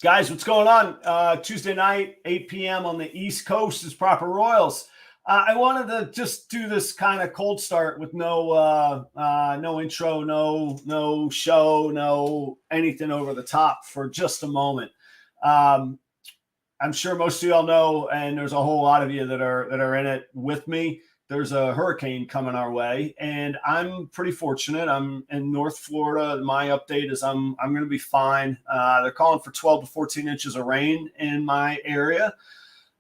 Guys, what's going on? Tuesday night, 8 p.m. on the East Coast is Proper Royals. I wanted to just do this kind of cold start with no intro, no show, no anything over the top for just a moment. I'm sure most of y'all know, and there's a whole lot of you that are in it with me. There's a hurricane coming our way, and I'm pretty fortunate. I'm in North Florida. My update is I'm going to be fine. They're calling for 12 to 14 inches of rain in my area.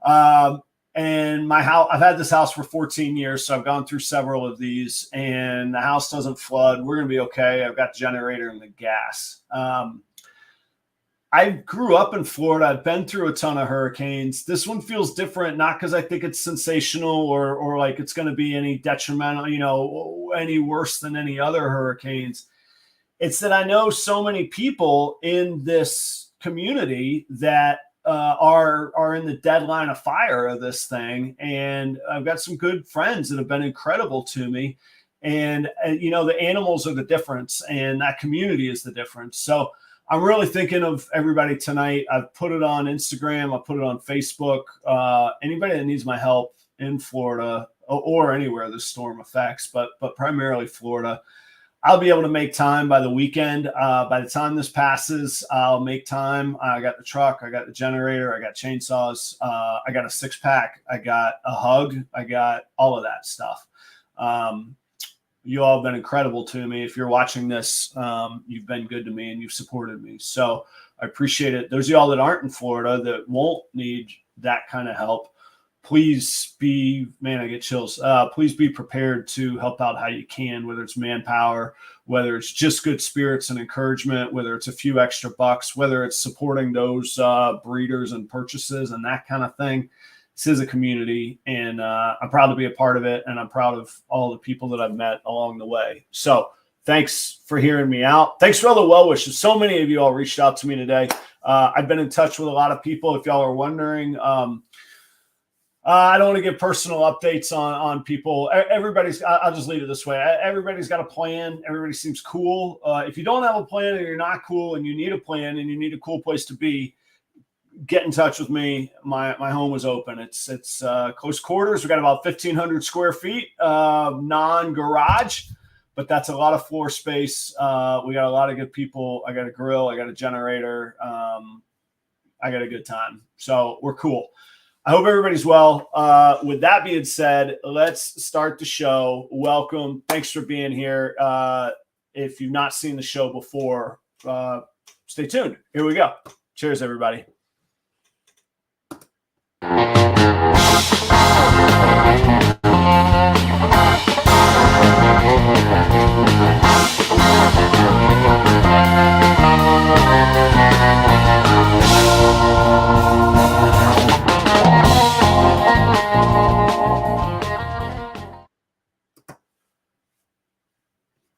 And my house, I've had this house for 14 years, so I've gone through several of these, and the house doesn't flood. We're going to be okay. I've got the generator and the gas. I grew up in Florida. I've been through a ton of hurricanes. This one feels different, not because I think it's sensational or like it's going to be any detrimental, any worse than any other hurricanes. It's that I know so many people in this community that are in the dead line of fire of this thing. And I've got some good friends that have been incredible to me. And the animals are the difference, and that community is the difference. So I'm really thinking of everybody tonight. I've put it on Instagram. I put it on Facebook. Anybody that needs my help in Florida or anywhere the storm affects, but primarily Florida, I'll be able to make time by the weekend. By the time this passes, I'll make time. I got the truck. I got the generator. I got chainsaws. I got a 6-pack. I got a hug. I got all of that stuff. You all have been incredible to me. If you're watching this, you've been good to me and you've supported me. So I appreciate it. Those of y'all that aren't in Florida that won't need that kind of help, please be, man, I get chills. Please be prepared to help out how you can, whether it's manpower, whether it's just good spirits and encouragement, whether it's a few extra bucks, whether it's supporting those breeders and purchases and that kind of thing. This is a community, and I'm proud to be a part of it, and I'm proud of all the people that I've met along the way. So thanks for hearing me out. Thanks for all the well wishes. So many of you all reached out to me today. I've been in touch with a lot of people. If y'all are wondering, I don't want to give personal updates on people. I'll just leave it this way. Everybody's got a plan. Everybody seems cool. If you don't have a plan and you're not cool and you need a plan and you need a cool place to be, get in touch with me. My home is open. It's close quarters. We got about 1,500 square feet, non-garage, but that's a lot of floor space. We got a lot of good people. I got a grill. I got a generator. I got a good time. So we're cool. I hope everybody's well. With that being said, let's start the show. Welcome. Thanks for being here. If you've not seen the show before, stay tuned. Here we go. Cheers, everybody.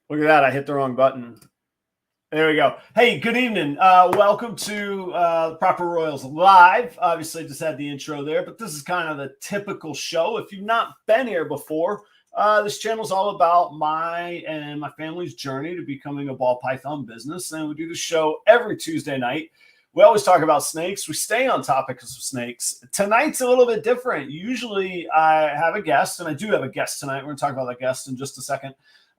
Look at that. I hit the wrong button. There we go. Hey, good evening. Welcome to Proper Royals Live. Obviously, just had the intro there, but this is kind of the typical show. If you've not been here before, this channel is all about my and my family's journey to becoming a ball python business. And we do the show every Tuesday night. We always talk about snakes. We stay on topics of snakes. Tonight's a little bit different. Usually I have a guest, and I do have a guest tonight. We're going to talk about that guest in just a second.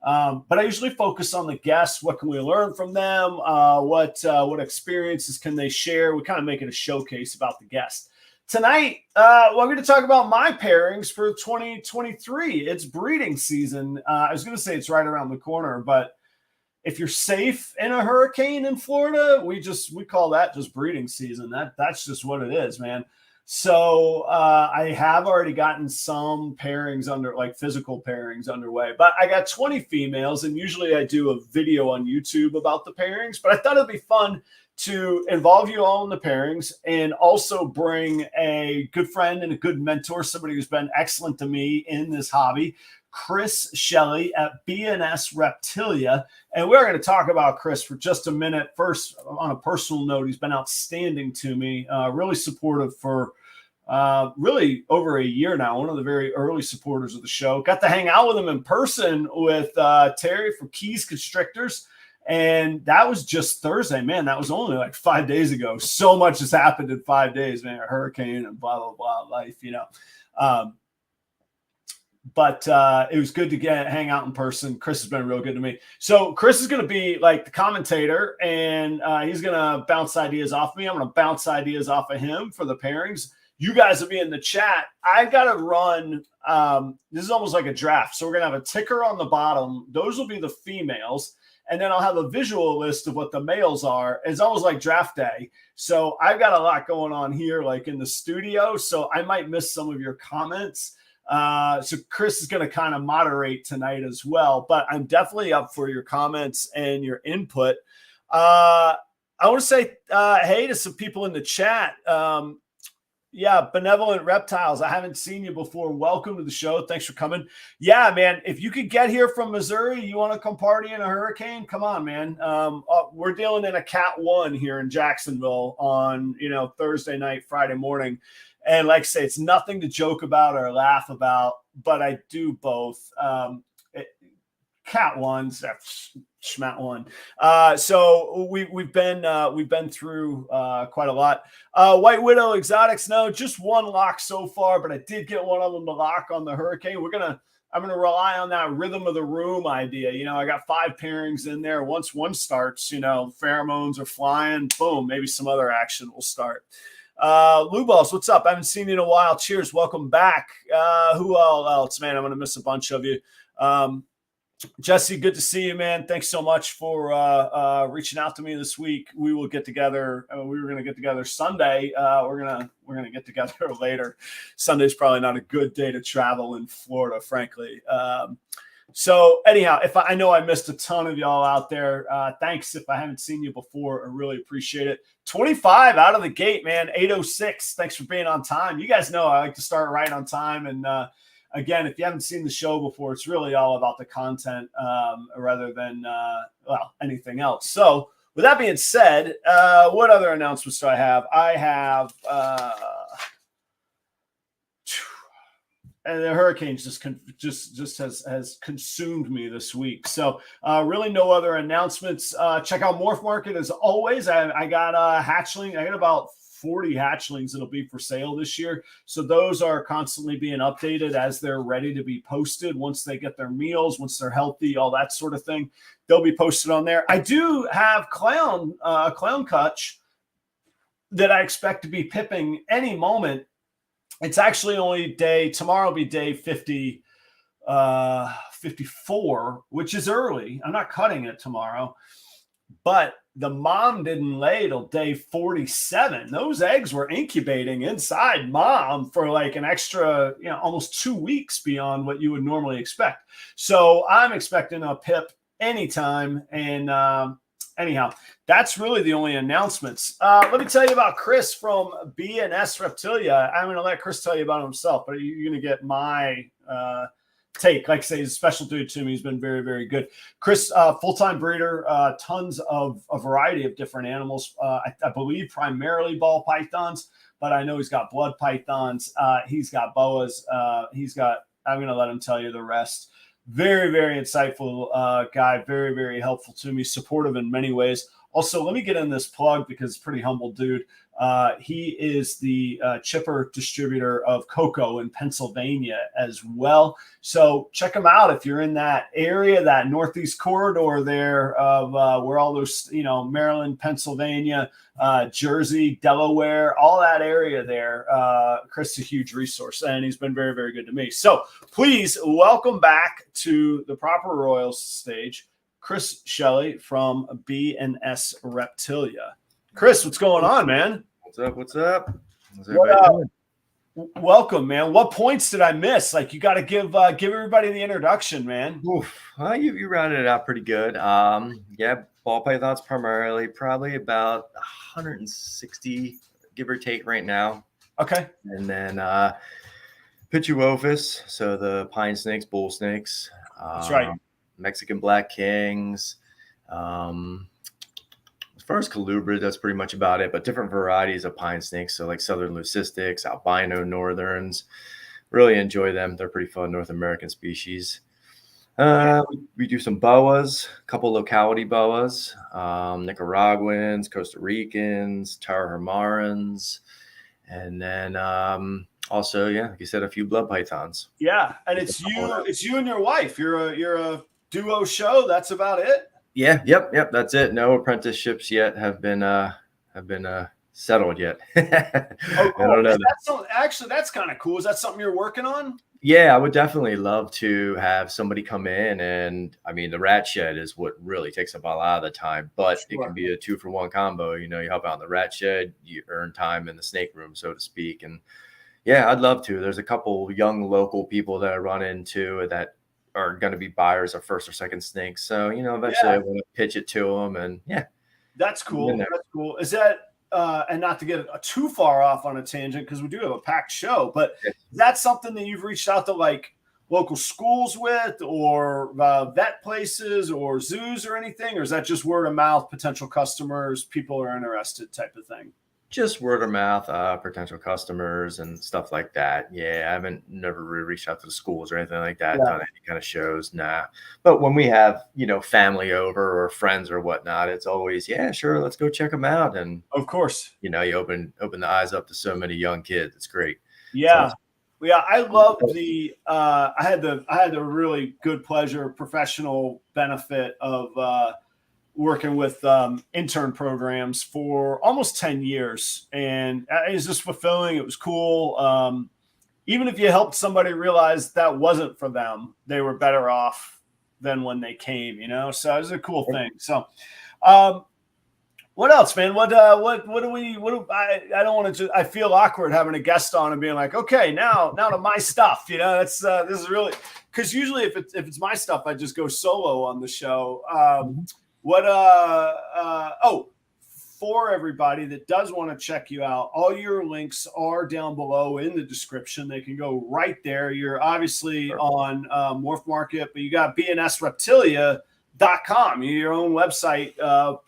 But I usually focus on the guests. What can we learn from them? What experiences can they share? We kind of make it a showcase about the guest. Tonight, we're going to talk about my pairings for 2023. It's breeding season. I was going to say it's right around the corner, but if you're safe in a hurricane in Florida, we call that just breeding season. That's just what it is, man. So I have already gotten some pairings physical pairings underway, but I got 20 females, and usually I do a video on YouTube about the pairings, but I thought it'd be fun to involve you all in the pairings and also bring a good friend and a good mentor, somebody who's been excellent to me in this hobby, Chris Shelley at B&S Reptilia. And we're going to talk about Chris for just a minute. First, on a personal note, he's been outstanding to me, really supportive for really over a year now, one of the very early supporters of the show. Got to hang out with him in person with Terry from Keys Constrictors. And that was just Thursday, man. That was only like 5 days ago. So much has happened in 5 days, man. A hurricane and blah, blah, blah, life, But it was good to hang out in person. Chris has been real good to me. So Chris is going to be like the commentator, and he's going to bounce ideas off me. I'm going to bounce ideas off of him for the pairings. You guys will be in the chat. I got to run. This is almost like a draft. So we're going to have a ticker on the bottom. Those will be the females. And then I'll have a visual list of what the males are. It's almost like draft day. So I've got a lot going on here, like in the studio. So I might miss some of your comments. So Chris is going to kind of moderate tonight as well, but I'm definitely up for your comments and your input. I want to say, hey to some people in the chat. Yeah, Benevolent Reptiles. I haven't seen you before. Welcome to the show. Thanks for coming. Yeah, man, if you could get here from Missouri, you want to come party in a hurricane? Come on, man. We're dealing in a Cat 1 here in Jacksonville on, Thursday night, Friday morning. And like I say, it's nothing to joke about or laugh about, but I do both. Cat 1s, Schmat 1. So we've been through quite a lot. White Widow Exotics, no, just one lock so far, but I did get one of them to lock on the hurricane. I'm gonna rely on that rhythm of the room idea. I got 5 pairings in there. Once one starts, pheromones are flying, boom, maybe some other action will start. Lou Balls, what's up? I haven't seen you in a while. Cheers, welcome back. Who else, man? I'm gonna miss a bunch of you. Jesse, good to see you, man. Thanks so much for reaching out to me this week. We will get together. We were going to get together Sunday. We're gonna get together later. Sunday's probably not a good day to travel in Florida, frankly. So anyhow, I know I missed a ton of y'all out there. Thanks if I haven't seen you before. I really appreciate it. 25 out of the gate, man. 8:06. Thanks for being on time. You guys know I like to start right on time. And again, if you haven't seen the show before, it's really all about the content rather than, anything else. So with that being said, what other announcements do I have? I have and the hurricane just has consumed me this week. So really no other announcements. Check out Morph Market as always. I got a hatchling. I got about 40 hatchlings that'll be for sale this year. So those are constantly being updated as they're ready to be posted. Once they get their meals, once they're healthy, all that sort of thing, they'll be posted on there. I do have clown cutch that I expect to be pipping any moment. It's actually only tomorrow will be day 54, which is early. I'm not cutting it tomorrow, but the mom didn't lay till day 47. Those eggs were incubating inside mom for like an extra, almost 2 weeks beyond what you would normally expect. So I'm expecting a pip anytime. And anyhow, that's really the only announcements. Let me tell you about Chris from B&S Reptilia. I'm going to let Chris tell you about himself, but you're going to get my take. Like I say, he's a special dude to me. He's been very, very good. Chris, full-time breeder, tons of a variety of different animals. I believe primarily ball pythons, but I know he's got blood pythons. He's got boas. I'm going to let him tell you the rest. Very, very insightful guy. Very, very helpful to me. Supportive in many ways. Also, let me get in this plug because it's a pretty humble dude. He is the chipper distributor of cocoa in Pennsylvania as well. So check him out if you're in that area, that Northeast corridor there of where all those, Maryland, Pennsylvania, Jersey, Delaware, all that area there. Chris is a huge resource, and he's been very, very good to me. So please welcome back to the Proper Royals stage, Chris Shelley from B&S Reptilia. Chris, what's going on, man? What's up? How's everybody doing? Welcome, man. What points did I miss? Like, you got to give everybody the introduction, man. Oof. Well, you rounded it out pretty good. Ball pythons primarily, probably about 160, give or take right now. Okay. And then Pituophis, so the pine snakes, bull snakes. That's right. Mexican black kings. As far as colubrid, that's pretty much about it, but different varieties of pine snakes. So like southern leucistics, albino northerns, really enjoy them. They're pretty fun North American species. We do some boas, a couple locality boas, Nicaraguans, Costa Ricans, Tarahumaraans, and then also, yeah, like you said, a few blood pythons. Yeah, and it's you and your wife. You're a duo show. That's about it. Yeah, yep. That's it. No apprenticeships yet have been settled yet. Oh, cool. I don't know. Actually, that's kind of cool. Is that something you're working on? Yeah, I would definitely love to have somebody come in, and I mean, the rat shed is what really takes up a lot of the time, but it can be a 2-for-1 combo. You know, you help out in the rat shed, you earn time in the snake room, so to speak. And yeah, I'd love to. There's a couple young local people that I run into that are going to be buyers of first or second snakes. So, you know, eventually I want to pitch it to them, and yeah. That's cool. That's cool. Is that, and not to get too far off on a tangent, because we do have a packed show, but is that something that you've reached out to like local schools with, or vet places or zoos or anything? Or is that just word of mouth, potential customers, people are interested type of thing? Just word of mouth, potential customers and stuff like that. Yeah, I haven't never really reached out to the schools or anything like that, done any kind of shows. Nah. But when we have, you know, family over or friends or whatnot, it's always, yeah, sure, let's go check them out. And of course, you know, you open the eyes up to so many young kids. It's great. Yeah. Yeah, I love the I had the really good pleasure, professional benefit of working with intern programs for almost 10 years. And it was just fulfilling. It was cool. Even if you helped somebody realize that wasn't for them, they were better off than when they came, you know? So it was a cool thing. So what else, man? I don't want to, I feel awkward having a guest on and being like, okay, now to my stuff, you know, that's, this is really, cause usually if it's my stuff, I just go solo on the show. For everybody that does want to check you out, all your links are down below in the description. They can go right there. You're obviously on Morph Market, but you got B&S Reptilia.com, your own website.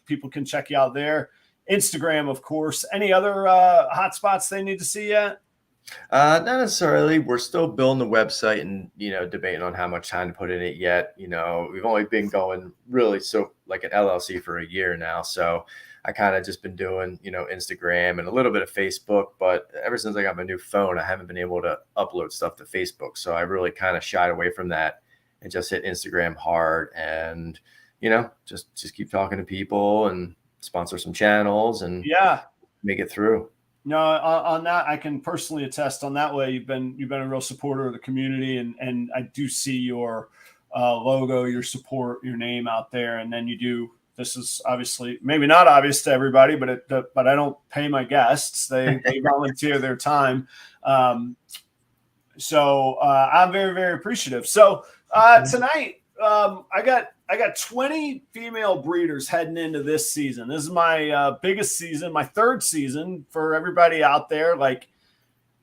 People can check you out there. Instagram, of course. Any other hotspots they need to see yet? Not necessarily. We're still building the website and, you know, debating on how much time to put in it yet. You know, we've only been going really like an LLC for a year now. So I kind of just been doing, you know, Instagram and a little bit of Facebook. But ever since I got my new phone, I haven't been able to upload stuff to Facebook. So I really kind of shied away from that and just hit Instagram hard and, you know, just keep talking to people and sponsor some channels and make it through. No, on that, I can personally attest on that way. You've been a real supporter of the community, and I do see your logo, your support, your name out there. And then you do. This is obviously maybe not obvious to everybody, but I don't pay my guests. They volunteer their time. So I'm very, very appreciative. So tonight, I got 20 female breeders heading into this season. This is my biggest season, my third season for everybody out there. Like,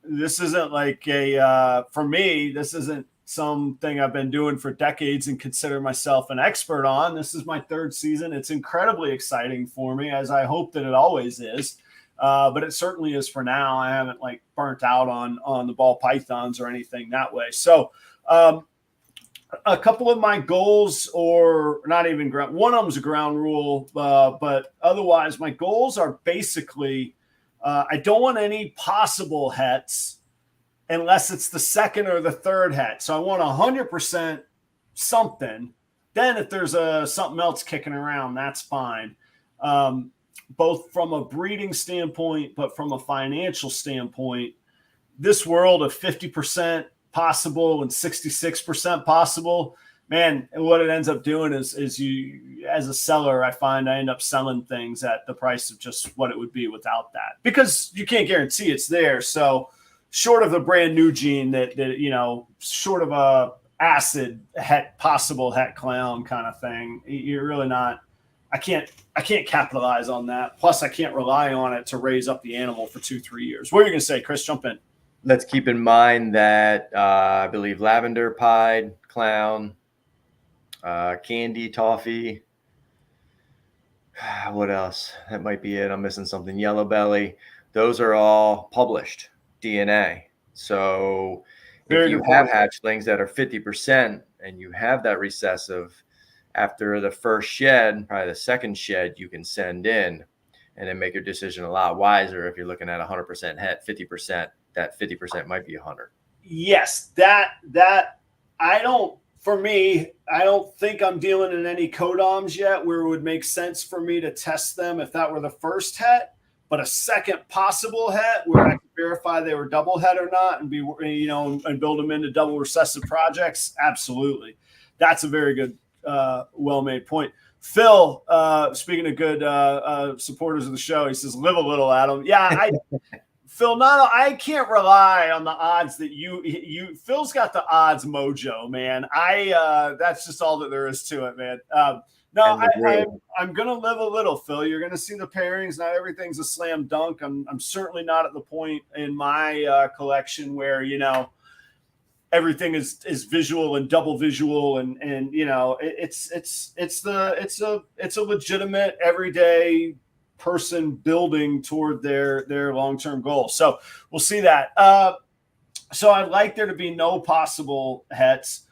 this isn't like for me, this isn't something I've been doing for decades and consider myself an expert on. This is my third season. It's incredibly exciting for me, as I hope that it always is. But it certainly is for now. I haven't like burnt out on the ball pythons or anything that way. So, a couple of my goals, or not even one of them's a ground rule, but otherwise my goals are basically, I don't want any possible hets unless it's the second or the third het. So I want 100% something. Then if there's something else kicking around, that's fine. Both from a breeding standpoint, but from a financial standpoint, this world of 50% possible and 66% possible, man, what it ends up doing is you, as a seller, I find I end up selling things at the price of just what it would be without that, because you can't guarantee it's there. So short of a brand new gene that you know, short of a acid possible het clown kind of thing, you're really not, I can't capitalize on that. Plus I can't rely on it to raise up the animal for 2-3 years. What are you going to say, Chris? Jump in. Let's keep in mind that I believe lavender pied clown, candy toffee. What else? That might be it. I'm missing something. Yellow belly. Those are all published DNA. So if you have hatchlings that are 50% and you have that recessive, after the first shed, probably the second shed, you can send in and then make your decision a lot wiser. If you're looking at 100% het, 50%, that 50% might be 100. Yes, that for me, I don't think I'm dealing in any codoms yet where it would make sense for me to test them if that were the first het, but a second possible het where I could verify they were double het or not and and build them into double recessive projects. Absolutely. That's a very good, well-made point. Phil, speaking of good supporters of the show, he says, live a little, Adam. Yeah, Phil, I can't rely on the odds that Phil's got the odds mojo, man. That's just all that there is to it, man. I'm going to live a little, Phil. You're going to see the pairings. Not everything's a slam dunk. I'm certainly not at the point in my collection where, everything is visual and double visual. And it's a legitimate everyday person building toward their long-term goal. So we'll see that. So I'd like there to be no possible hets.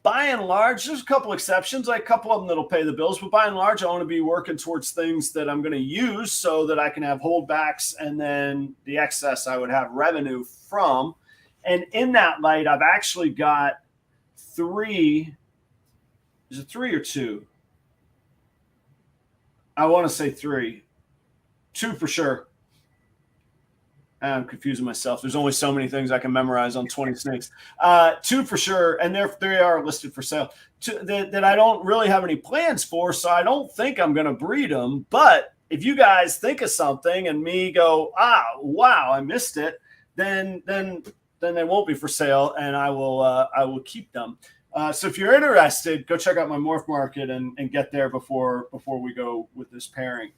By and large, there's a couple exceptions, like a couple of them that'll pay the bills, but by and large, I want to be working towards things that I'm going to use so that I can have holdbacks, and then the excess I would have revenue from. And in that light, I've actually got 3. Is it 3 or 2? I want to say 3. 2 for sure. I'm confusing myself. There's only so many things I can memorize on 20 snakes. 2 for sure, and they are listed for sale. That I don't really have any plans for, so I don't think I'm going to breed them. But if you guys think of something and me go, wow, I missed it, then they won't be for sale, and I will keep them. So if you're interested, go check out my morph market and get there before we go with this pairing.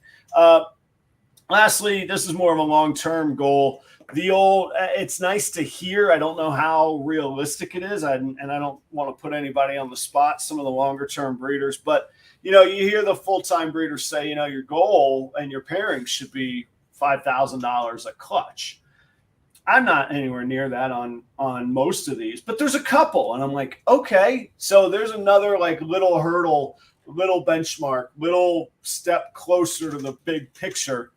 Lastly, this is more of a long-term goal. It's nice to hear. I don't know how realistic it is, and I don't want to put anybody on the spot, some of the longer-term breeders. But, you hear the full-time breeders say, your goal and your pairing should be $5,000 a clutch. I'm not anywhere near that on most of these, but there's a couple. And I'm like, okay, so there's another little hurdle, little benchmark, little step closer to the big picture.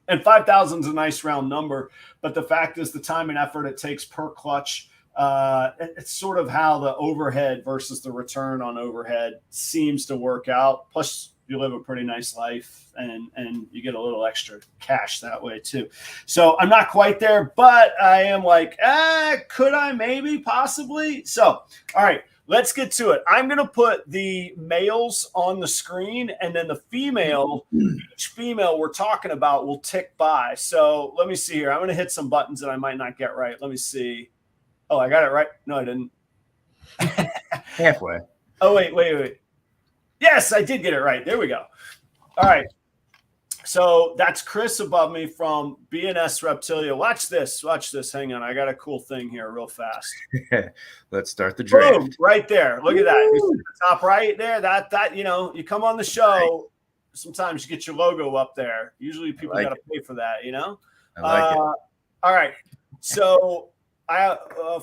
And 5,000 is a nice round number, but the fact is the time and effort it takes per clutch, it's sort of how the overhead versus the return on overhead seems to work out. Plus, you live a pretty nice life and you get a little extra cash that way too. So I'm not quite there, but I am like, could I maybe possibly? So, all right. Let's get to it. I'm going to put the males on the screen, and then the each female we're talking about will tick by. So let me see here. I'm going to hit some buttons that I might not get right. Let me see. Oh, I got it right. No, I didn't. Halfway. Oh, wait. Yes, I did get it right. There we go. All right. So that's Chris above me from B&S Reptilia. Watch this. Hang on. I got a cool thing here real fast. Let's start the draft. Boom, right there. Look at that. You see the top right there. That you come on the show, sometimes you get your logo up there. Usually people got to pay for that, I like it. All right. So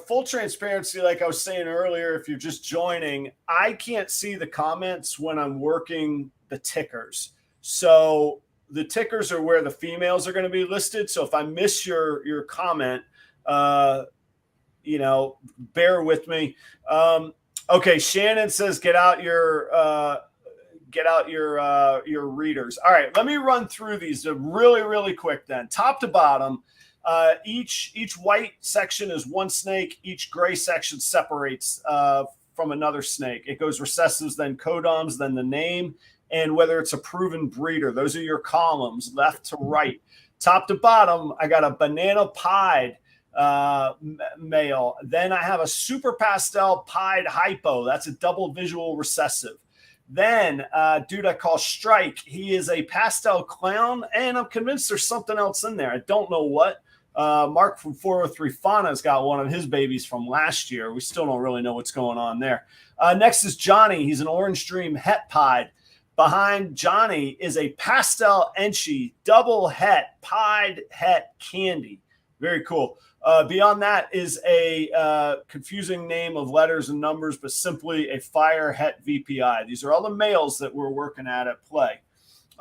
full transparency, like I was saying earlier, if you're just joining, I can't see the comments when I'm working the tickers. So the tickers are where the females are going to be listed. So if I miss your comment, bear with me. Okay. Shannon says, get out your readers. All right. Let me run through these really, really quick then. Top to bottom, each white section is one snake. Each gray section separates from another snake. It goes recessives, then codoms, then the name, and whether it's a proven breeder. Those are your columns, left to right. Top to bottom, I got a banana pied male. Then I have a super pastel pied hypo. That's a double visual recessive. Then dude I call Strike. He is a pastel clown, and I'm convinced there's something else in there. I don't know what. Mark from 403 Fauna's got one of his babies from last year. We still don't really know what's going on there. Next is Johnny. He's an Orange Dream het pied. Behind Johnny is a pastel Enchi double het pied het candy. Very cool. Beyond that is a confusing name of letters and numbers, but simply a fire het VPI. These are all the males that we're working at play.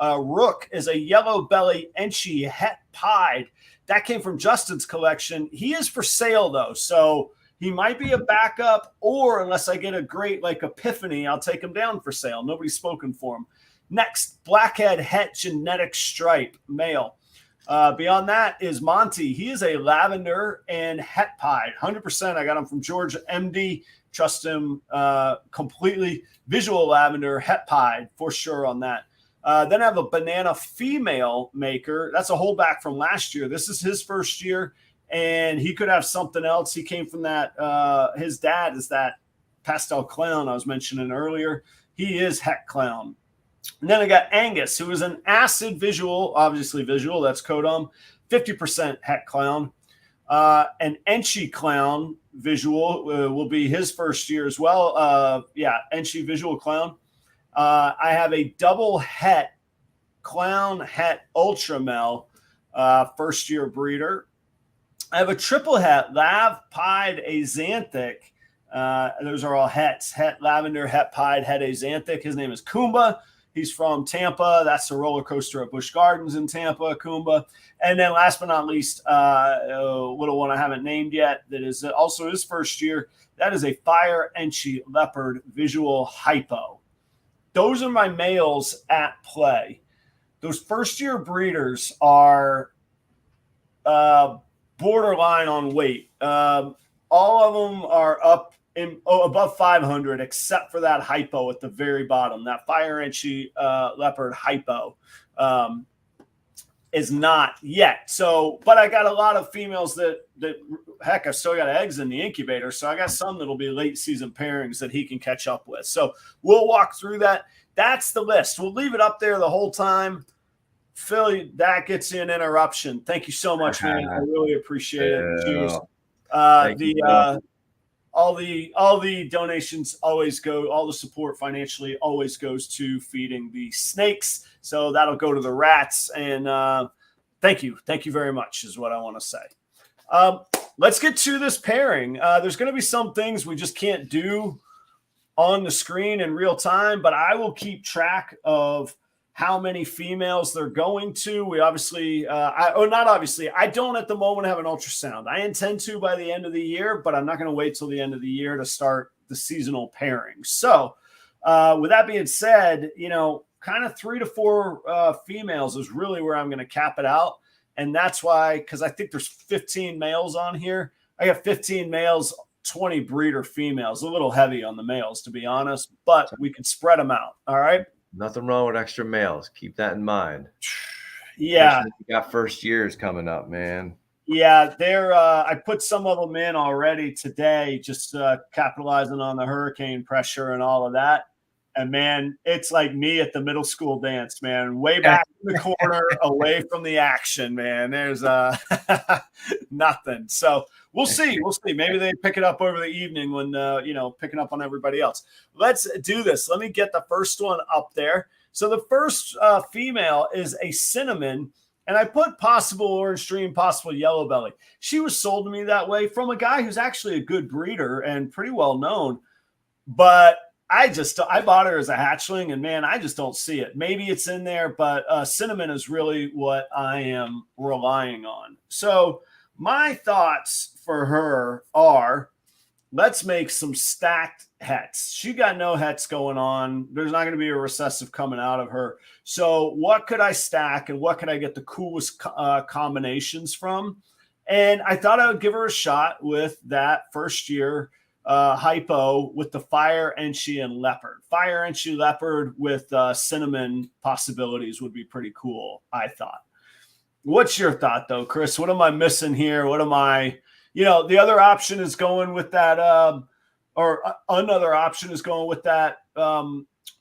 Rook is a yellow belly Enchi het pied. That came from Justin's collection. He is for sale though, so he might be a backup, or unless I get a great like epiphany, I'll take him down for sale. Nobody's spoken for him. Next, blackhead het genetic stripe male. Beyond that is Monty. He is a lavender and het pied, 100%. I got him from Georgia MD. Trust him completely. Visual lavender, het pied for sure on that. Then I have a banana female maker. That's a holdback from last year. This is his first year, and he could have something else. He came from that. His dad is that pastel clown I was mentioning earlier. He is het clown. And then I got Angus, who is an acid visual, obviously visual. That's Kodum, 50% het clown. An Enchi clown visual will be his first year as well. Enchi visual clown. I have a double het clown het ultramel first year breeder. I have a triple het lav pied azanthic. Those are all hets: het lavender, het pied, het azanthic. His name is Kumba. He's from Tampa. That's the roller coaster at Busch Gardens in Tampa, Kumba. And then last but not least, a little one I haven't named yet that is also his first year. That is a fire Enchi leopard visual hypo. Those are my males at play. Those first year breeders are borderline on weight. All of them are up above 500, except for that hypo at the very bottom. That fire Enchi leopard hypo is not yet. So, but I got a lot of females that heck, I've still got eggs in the incubator. So I got some that'll be late season pairings that he can catch up with. So we'll walk through that. That's the list. We'll leave it up there the whole time. Phil, that gets you an interruption. Thank you so much, man. I really appreciate it. Jeez. All the donations always go, all the support financially always goes to feeding the snakes. So that'll go to the rats. And thank you very much is what I want to say. Let's get to this pairing. There's going to be some things we just can't do on the screen in real time, but I will keep track of how many females they're going to. We obviously, I don't at the moment have an ultrasound. I intend to by the end of the year, but I'm not going to wait till the end of the year to start the seasonal pairing. So with that being said, kind of 3 to 4 females is really where I'm going to cap it out. And that's why, because I think there's 15 males on here. I got 15 males, 20 breeder females, a little heavy on the males, to be honest, but we can spread them out. All right. Nothing wrong with extra males. Keep that in mind. Yeah. You got first years coming up, man. Yeah. I put some of them in already today, just capitalizing on the hurricane pressure and all of that. And man, it's like me at the middle school dance, man, way back in the corner, away from the action, man. There's nothing. So we'll see. Maybe they pick it up over the evening when, picking up on everybody else. Let's do this. Let me get the first one up there. So the first female is a cinnamon, and I put possible orange stream, possible yellow belly. She was sold to me that way from a guy who's actually a good breeder and pretty well known, but I bought her as a hatchling, and man, I just don't see it. Maybe it's in there, but cinnamon is really what I am relying on. So my thoughts for her are, let's make some stacked hets. She got no hets going on. There's not going to be a recessive coming out of her. So what could I stack and what could I get the coolest combinations from? And I thought I would give her a shot with that first year hypo with the fire Enchi and leopard. Fire Enchi leopard with cinnamon possibilities would be pretty cool, I thought. What's your thought though, Chris? What am I missing here? What am I, the other option is going with that, another option is going with that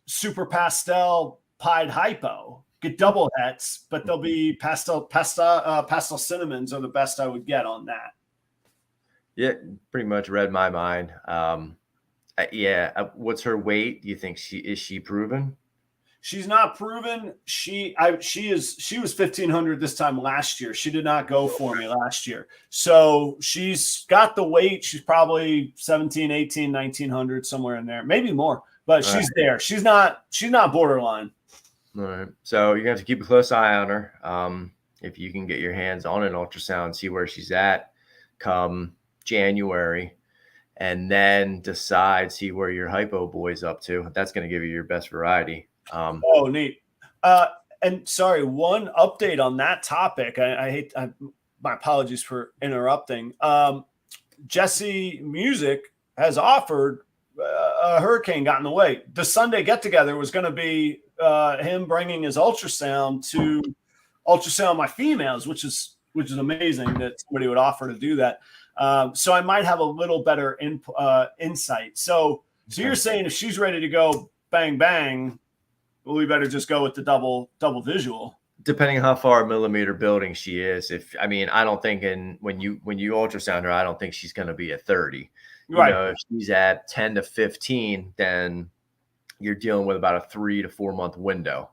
super pastel pied hypo. Get double hets, but they'll be pastel cinnamons are the best I would get on that. Yeah, pretty much read my mind. What's her weight? Do you think is she proven? She's not proven. She was 1,500 this time last year. She did not go for me last year. So she's got the weight. She's probably 17, 18, 1,900, somewhere in there, maybe more, but she's there. She's not borderline. All right. So you're going to have to keep a close eye on her. If you can get your hands on an ultrasound, see where she's at come January, and then see where your hypo boy's up to. That's going to give you your best variety. Oh, neat. And sorry, one update on that topic. My apologies for interrupting. Jesse Music has offered a hurricane got in the way. The Sunday get together was going to be him bringing his ultrasound to ultrasound my females, which is amazing that somebody would offer to do that. So I might have a little better insight. So you're saying if she's ready to go bang bang, well, we better just go with the double visual. Depending on how far millimeter building she is. I don't think when you ultrasound her, I don't think she's going to be at 30. Right. You know, if she's at 10 to 15, then you're dealing with about a 3 to 4 month window.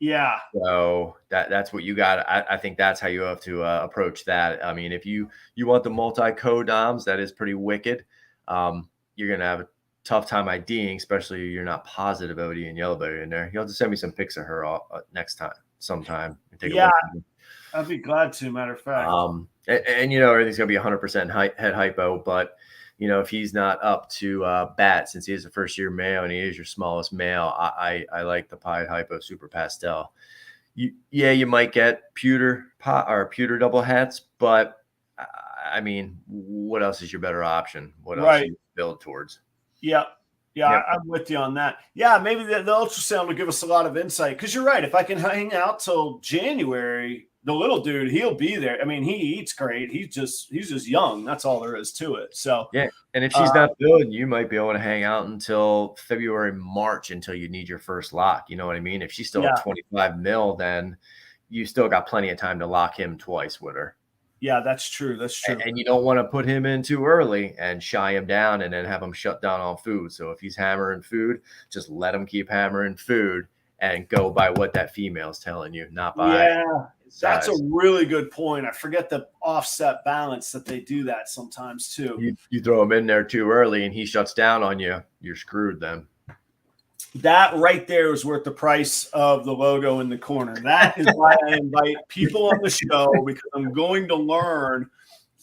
Yeah. So that's what you got. I think that's how you have to approach that. I mean, if you want the multi-codoms, that is pretty wicked. You're going to have a tough time IDing, especially if you're not positive OD and yellow belly in there. You'll have to send me some pics of her next time, sometime. Yeah, I'd be glad to, matter of fact. And everything's going to be 100% head hypo, but if he's not up to bat, since he is a first year male and he is your smallest male, I like the pied hypo super pastel. You might get pewter double hats, but I mean, what else is your better option? What else you build towards? Yeah. Yep. I'm with you on that. Yeah, maybe the ultrasound will give us a lot of insight, because you're right. If I can hang out till January, the little dude, he'll be there. I mean, he eats great. He's just young. That's all there is to it. So yeah, and if she's not building, you might be able to hang out until February, March, until you need your first lock. You know what I mean? If she's still at 25 mil, then you still got plenty of time to lock him twice with her. Yeah, that's true. That's true. And you don't want to put him in too early and shy him down and then have him shut down on food. So if he's hammering food, just let him keep hammering food and go by what that female's telling you, not by. Yeah, that's a really good point. I forget the offset balance that they do that sometimes too. You throw him in there too early and he shuts down on you, you're screwed then. That right there is worth the price of the logo in the corner. That is why I invite people on the show, because I'm going to learn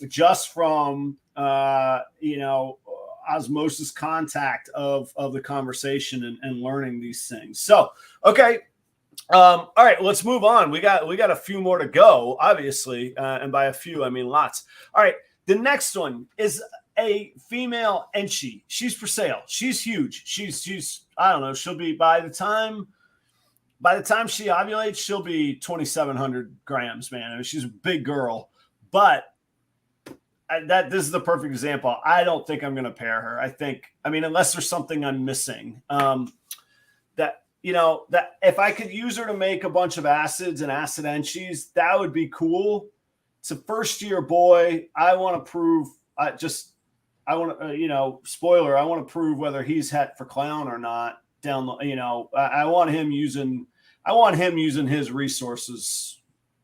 just from osmosis contact of the conversation and learning these things. So, okay. All right, let's move on. We got a few more to go, obviously. And by a few, I mean lots. All right. The next one is a female Enchi. She's for sale. She's huge. She's I don't know. She'll be by the time she ovulates, she'll be 2,700 grams, man. I mean, she's a big girl, but this is the perfect example. I don't think I'm going to pair her. Unless there's something I'm missing, that if I could use her to make a bunch of acids and acid Enchis, that would be cool. It's a first year boy. I want to prove, spoiler, I want to prove whether he's het for clown or not I want him using his resources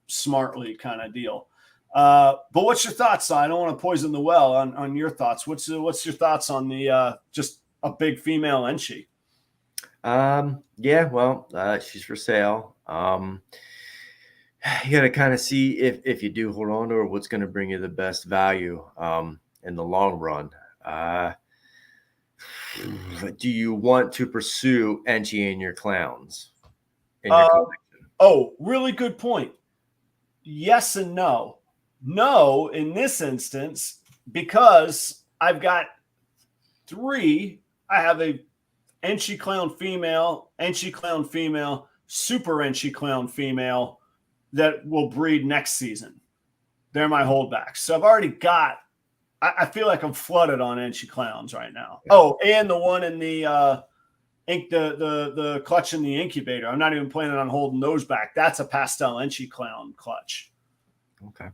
smartly, kind of deal. But what's your thoughts? I don't want to poison the well on your thoughts. What's your thoughts on the, just a big female Enchi? She's for sale. You got to kind of see if you do hold on to her, what's going to bring you the best value, in the long run. Do you want to pursue Enchi in your clowns? Really good point. Yes and no. No, in this instance, because I've got 3. I have a Enchi clown female, super Enchi clown female that will breed next season. They're my holdbacks. So I've already got, I feel like I'm flooded on Enchi clowns right now. Yeah. Oh, and the one in the the clutch in the incubator. I'm not even planning on holding those back. That's a pastel Enchi clown clutch. Okay.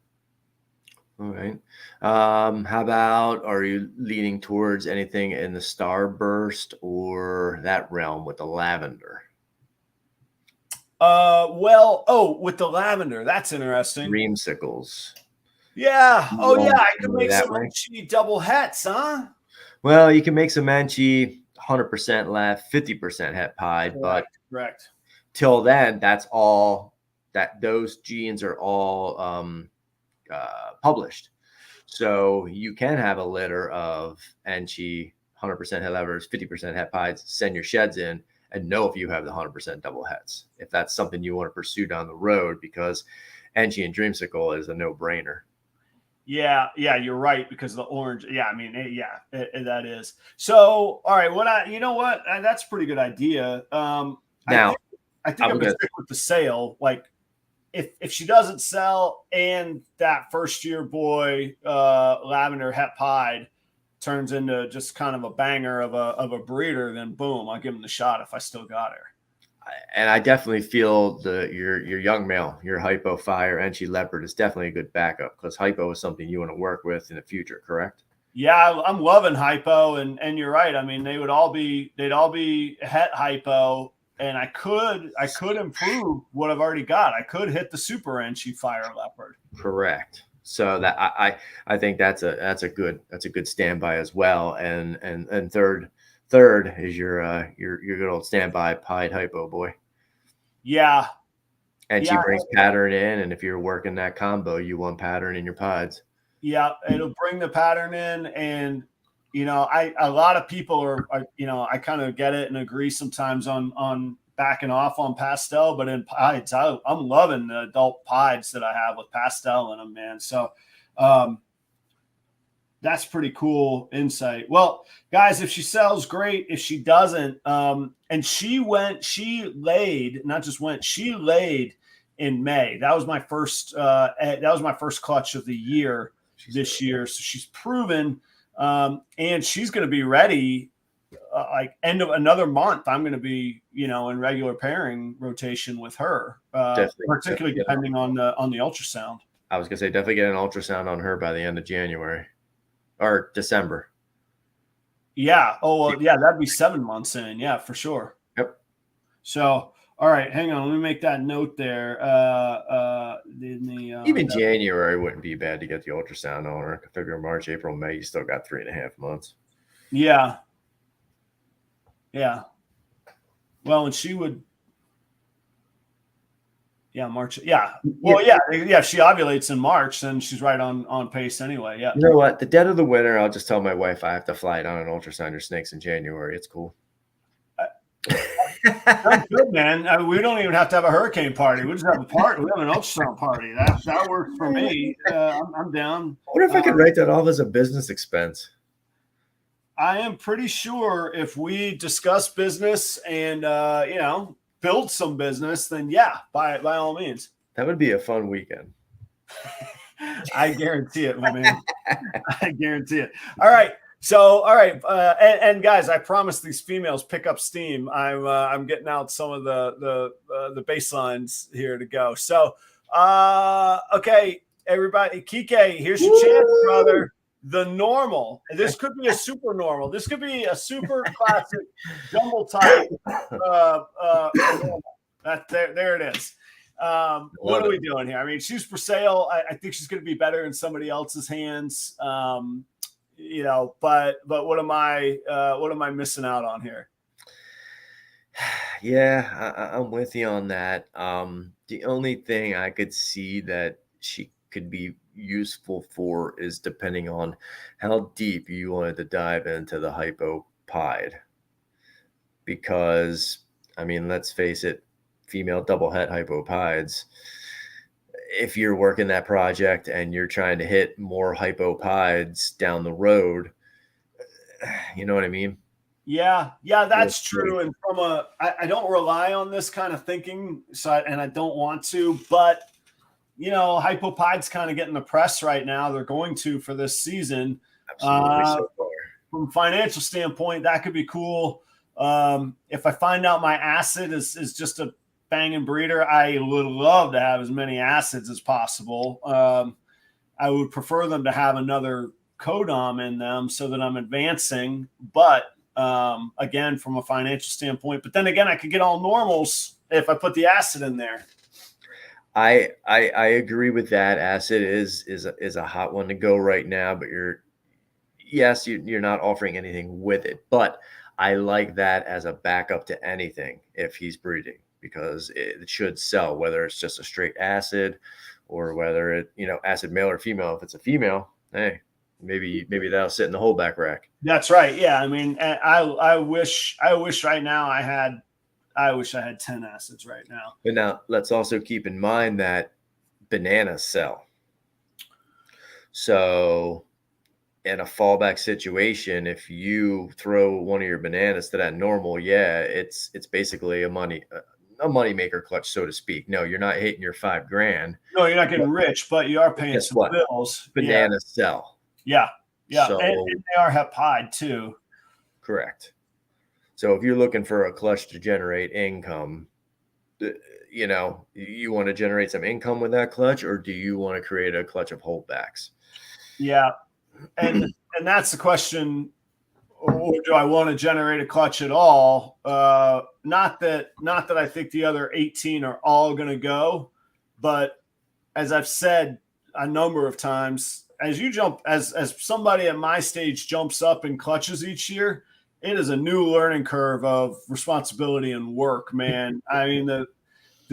All right. How about, are you leaning towards anything in the Starburst or that realm with the lavender? With the lavender, that's interesting. Dreamsicles. Yeah. Oh, yeah. I could Really make some Enchi double hets, huh? Well, you can make some Enchi 100% left, 50% het pied, but correct. Till then, that's all that those genes are all published. So you can have a litter of Enchi 100% het levers, 50% het pieds, send your sheds in, and know if you have the 100% double hets. If that's something you want to pursue down the road, because Enchi and Dreamsicle is a no-brainer. Yeah, you're right, because the orange. Yeah, I mean, that is. So, all right, you know what? That's a pretty good idea. Now, I think I'm gonna stick with the sale. Like, if she doesn't sell and that first year boy lavender het pied turns into just kind of a banger of a breeder, then boom, I'll give him the shot if I still got her. And I definitely feel your young male, your Hypo Fire Enchi Leopard is definitely a good backup, because Hypo is something you want to work with in the future, correct? Yeah, I'm loving Hypo, and you're right. I mean, they'd all be het Hypo, and I could improve what I've already got. I could hit the Super Enchi Fire Leopard. Correct. So that I think that's a good standby as well. And third is your good old standby pied Hypo boy. Yeah. And she brings pattern in, and if you're working that combo, you want pattern in your pieds. Yeah, it'll bring the pattern in, and a lot of people are I kind of get it and agree sometimes on backing off on pastel, but in pieds, I'm loving the adult pieds that I have with pastel in them, man. So that's pretty cool insight. Well, guys, if she sells, great. If she doesn't, and she laid in May. That was my first clutch of the year this year. So she's proven, and she's going to be ready like end of another month. I'm going to be, in regular pairing rotation with her, particularly depending on the ultrasound. I was going to say, definitely get an ultrasound on her by the end of January or December. Yeah. Oh, well, yeah, that'd be 7 months in. Yeah, for sure. Yep. So, all right, hang on. Let me make that note there. Even January wouldn't be bad to get the ultrasound on her. February, March, April, May, you still got 3.5 months. Yeah. Yeah. Well, and she would. Yeah, March. Yeah. Well, yeah. If she ovulates in March, then she's right on pace anyway. Yeah. You know what? The dead of the winter, I'll just tell my wife I have to fly down and ultrasound your snakes in January. It's cool. That's good, man. We don't even have to have a hurricane party. We just have a party. We have an ultrasound party. That works for me. I'm down. I wonder if I could write that off as a business expense. I am pretty sure if we discuss business and build some business, then yeah, by all means. That would be a fun weekend. I guarantee it, my man. I guarantee it. All right. So, all right, and guys, I promise these females pick up steam. I'm getting out some of the baselines here to go. So, okay, everybody, Kike, here's your chance, brother. The normal. This could be a super normal. This could be a super classic jumble type. There it is. What are we doing here? I mean, she's for sale. I think she's going to be better in somebody else's hands. But what am I missing out on here? Yeah, I'm with you on that. The only thing I could see that she could be useful for is depending on how deep you wanted to dive into the Hypo pied. Because, I mean, let's face it, female double het Hypo pieds, if you're working that project and you're trying to hit more Hypo pieds down the road, you know what I mean? Yeah, that's true. And I don't rely on this kind of thinking, and I don't want to, but Hypo pieds kind of getting the press right now. They're going to for this season. Absolutely, so far. From a financial standpoint, that could be cool. If I find out my acid is just a banging breeder, I would love to have as many acids as possible. I would prefer them to have another codom in them so that I'm advancing. But again, from a financial standpoint, but then again, I could get all normals if I put the acid in there. I agree with that. Acid is a hot one to go right now, but you're not offering anything with it, but I like that as a backup to anything if he's breeding, because it should sell, whether it's just a straight acid or whether it, acid male or female. If it's a female, hey, maybe that'll sit in the holdback rack. That's right. Yeah. I mean, I wish right now I had 10 acids right now. But now let's also keep in mind that bananas sell. So in a fallback situation, if you throw one of your bananas to that normal, it's basically a money maker clutch, so to speak. No, you're not hitting your $5,000. No, you're not getting rich, but you are paying some bills. Bananas sell. Yeah. Yeah. So, and they are hepide too. Correct. So if you're looking for a clutch to generate income, you want to generate some income with that clutch, or do you want to create a clutch of holdbacks? Yeah. And that's the question. Or do I want to generate a clutch at all? Not that I think the other 18 are all going to go, but as I've said a number of times, as somebody at my stage jumps up in clutches each year, it is a new learning curve of responsibility and work, man. I mean, the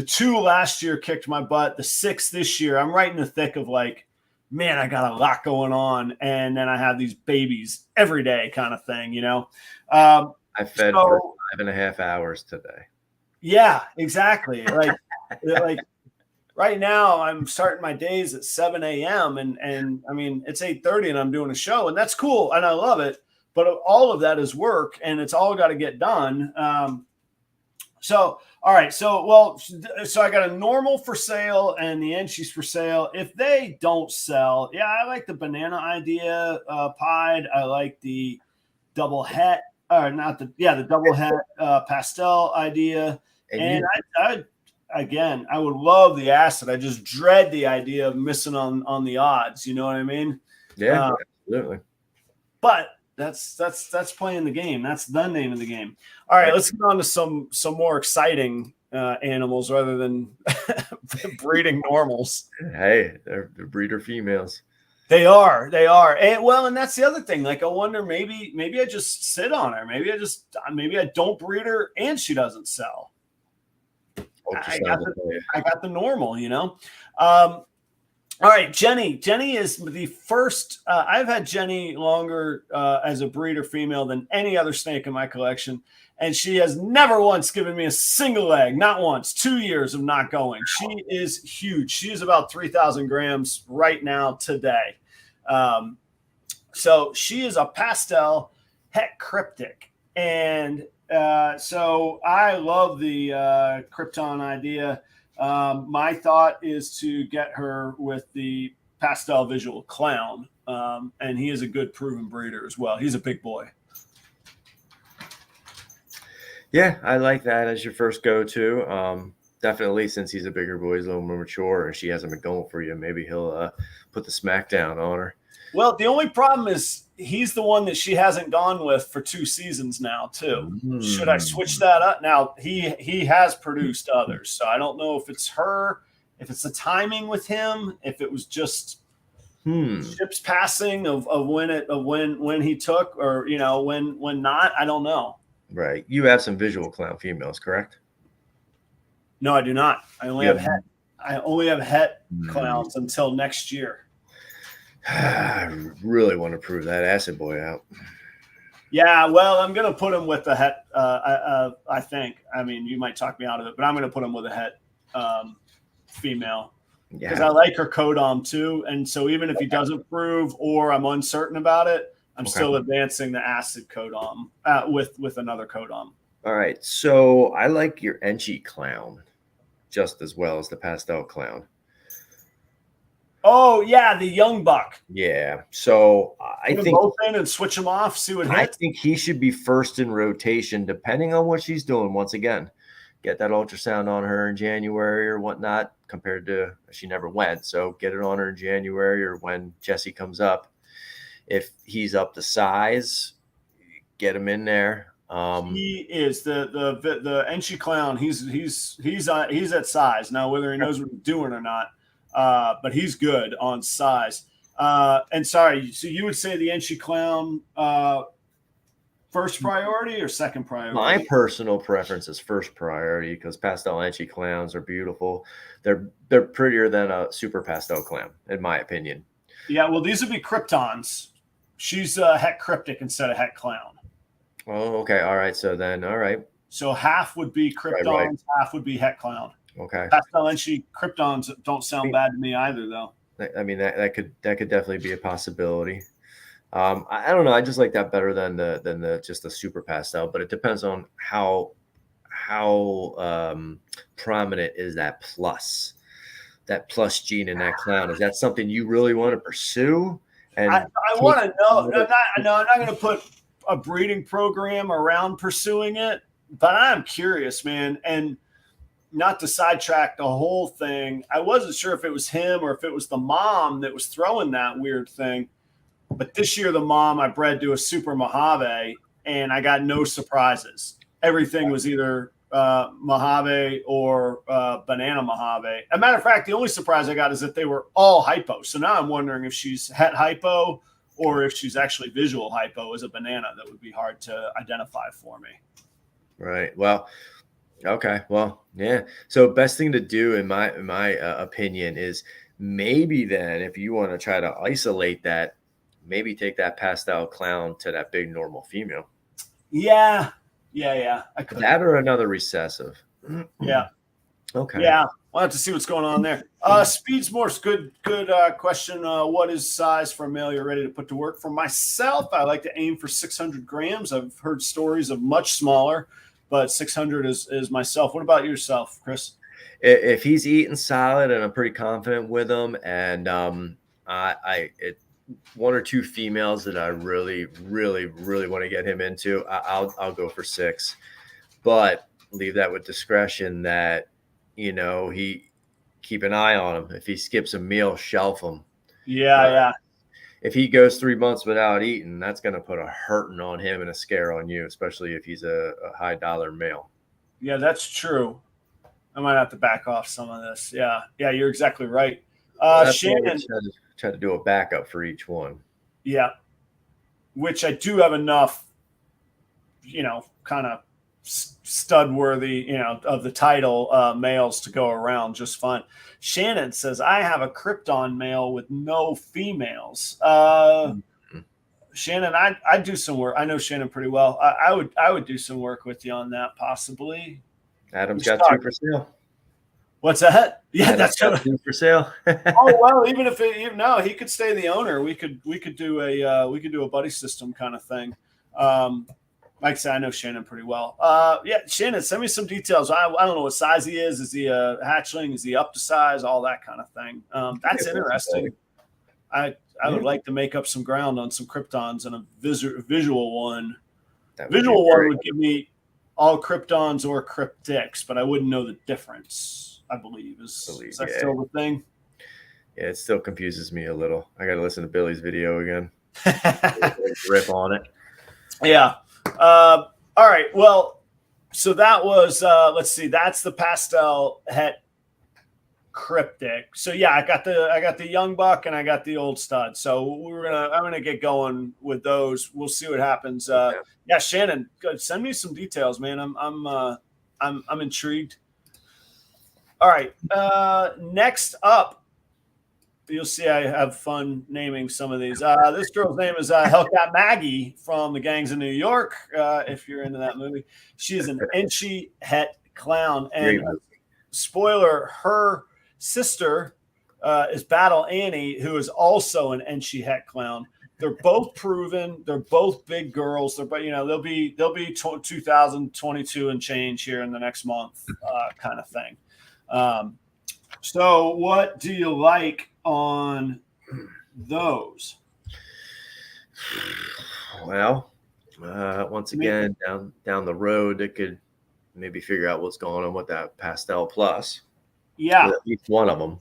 2 last year kicked my butt. The 6 this year, I'm right in the thick of like, man, I got a lot going on. And then I have these babies every day kind of thing, I fed for 5.5 hours today. Yeah, exactly. Like right now I'm starting my days at 7 a.m. And I mean, it's 8:30 and I'm doing a show, and that's cool. And I love it. But all of that is work, and it's all got to get done. So, all right. So I got a normal for sale and the Enchies for sale. If they don't sell, I like the banana idea, pied. I like the double het, or not the double het pastel idea. And I would love the acid. I just dread the idea of missing on the odds. You know what I mean? Yeah, absolutely. But that's playing the game. That's the name of the game. All right, let's get on to some more exciting animals rather than breeding normals. Hey, they're breeder females. They are. And that's the other thing. Like, I wonder, maybe I just sit on her. Maybe I don't breed her and she doesn't sell. I got the normal, All right, Jenny. Jenny is the first. I've had Jenny longer as a breeder female than any other snake in my collection, and she has never once given me a single egg. Not once. 2 years of not going. She is huge. She is about 3,000 grams right now today. So she is a pastel het cryptic, and so I love the Krypton idea. My thought is to get her with the pastel visual clown. And he is a good proven breeder as well. He's a big boy. Yeah, I like that as your first go-to. Definitely, since he's a bigger boy, he's a little more mature, and she hasn't been going for you. Maybe he'll put the smack down on her. Well, the only problem is he's the one that she hasn't gone with for 2 seasons now, too. Should I switch that up? Now, he has produced others, so I don't know if it's her, if it's the timing with him, if it was just ships passing of when he took, or when not. I don't know. Right. You have some visual clown females, correct? No, I do not. I only have het. I only have het clowns until next year. I really want to prove that acid boy out. Yeah, well, I'm going to put him with the het. I think. I mean, you might talk me out of it, but I'm going to put him with a het female because I like her codom too. And so even if he doesn't prove or I'm uncertain about it, I'm still advancing the acid codom with another codom. All right, so I like your Enchi clown just as well as the pastel clown. Oh yeah, the young buck. Yeah, so I think both in and switch them off. See what hits. I think he should be first in rotation, depending on what she's doing. Once again, get that ultrasound on her in January or whatnot. Compared to she never went, so get it on her in January or when Jesse comes up. If he's up to size, get him in there. He is the Enchi clown. He's at size now, whether he knows what he's doing or not. But he's good on size. And sorry, so you would say the Enchi clown first priority or second priority? My personal preference is first priority because pastel Enchi clowns are beautiful. They're prettier than a super pastel clown, in my opinion. Yeah, well, these would be Kryptons. She's het cryptic instead of het clown. Oh, okay. All right. So then, all right. So half would be Kryptons, right. half would be het clown. Okay. Pastel Enchi Kryptons don't sound bad to me either, though. I mean, that could definitely be a possibility. I don't know. I just like that better than the just the super pastel, but it depends on how prominent is that plus gene in that clown. Is that something you really want to pursue? And I want to know. I'm not going to put a breeding program around pursuing it, but I'm curious, man. And not to sidetrack the whole thing, I wasn't sure if it was him or if it was the mom that was throwing that weird thing. But this year, the mom I bred to a super Mojave, and I got no surprises. Everything was either Mojave or banana Mojave. As a matter of fact, the only surprise I got is that they were all hypo. So now I'm wondering if she's het hypo or if she's actually visual hypo as a banana. That would be hard to identify for me. Right. Well, okay. Well, yeah. So best thing to do in my opinion is maybe then if you want to try to isolate that, maybe take that pastel clown to that big normal female. Yeah. I could. That or another recessive. Yeah. Okay. Yeah. We'll have to see what's going on there. Speedsmore's good question. What is size for a male you're ready to put to work? For myself, I like to aim for 600 grams. I've heard stories of much smaller, but 600 is myself. What about yourself, Chris? If he's eating solid and I'm pretty confident with him, and one or two females that I really want to get him into, I'll go for 6, but leave that with discretion that, he keep an eye on him. If he skips a meal, shelf him. Yeah. If he goes 3 months without eating, that's going to put a hurting on him and a scare on you, especially if he's a high dollar male. Yeah, that's true. I might have to back off some of this. Yeah, you're exactly right. Shannon, try to do a backup for each one. Yeah, which I do have enough, kind of stud worthy, of the title males to go around just fine. Shannon says, I have a Krypton male with no females. Shannon, I'd do some work. I know Shannon pretty well. I would do some work with you on that, possibly. Adam's got 2 for sale. What's that? Yeah, that's got 2 for sale. Oh well, even if he could stay the owner. We could do a buddy system kind of thing. Like I said, I know Shannon pretty well. Yeah, Shannon, send me some details. I don't know what size he is. Is he a hatchling? Is he up to size? All that kind of thing. That's interesting. I would like to make up some ground on some Kryptons and a visual one. Visual one would give me all Kryptons or cryptics, but I wouldn't know the difference, I believe. Is that still the thing? Yeah, it still confuses me a little. I got to listen to Billy's video again. Rip on it. Yeah. All right. Well, so that was, let's see, that's the pastel het cryptic. So yeah, I got the young buck and I got the old stud. So I'm going to get going with those. We'll see what happens. Yeah, Shannon, send me some details, man. I'm intrigued. All right. Next up, you'll see I have fun naming some of these. This girl's name is Hellcat Maggie from the Gangs of New York. If you're into that movie, she is an Enchi het clown. And spoiler, her sister is Battle Annie, who is also an Enchi het clown. They're both proven. They're both big girls. They'll be 2022 and change here in the next month, kind of thing. So what do you like on those? Well, once again, down the road, it could maybe figure out what's going on with that pastel plus. Yeah, each one of them.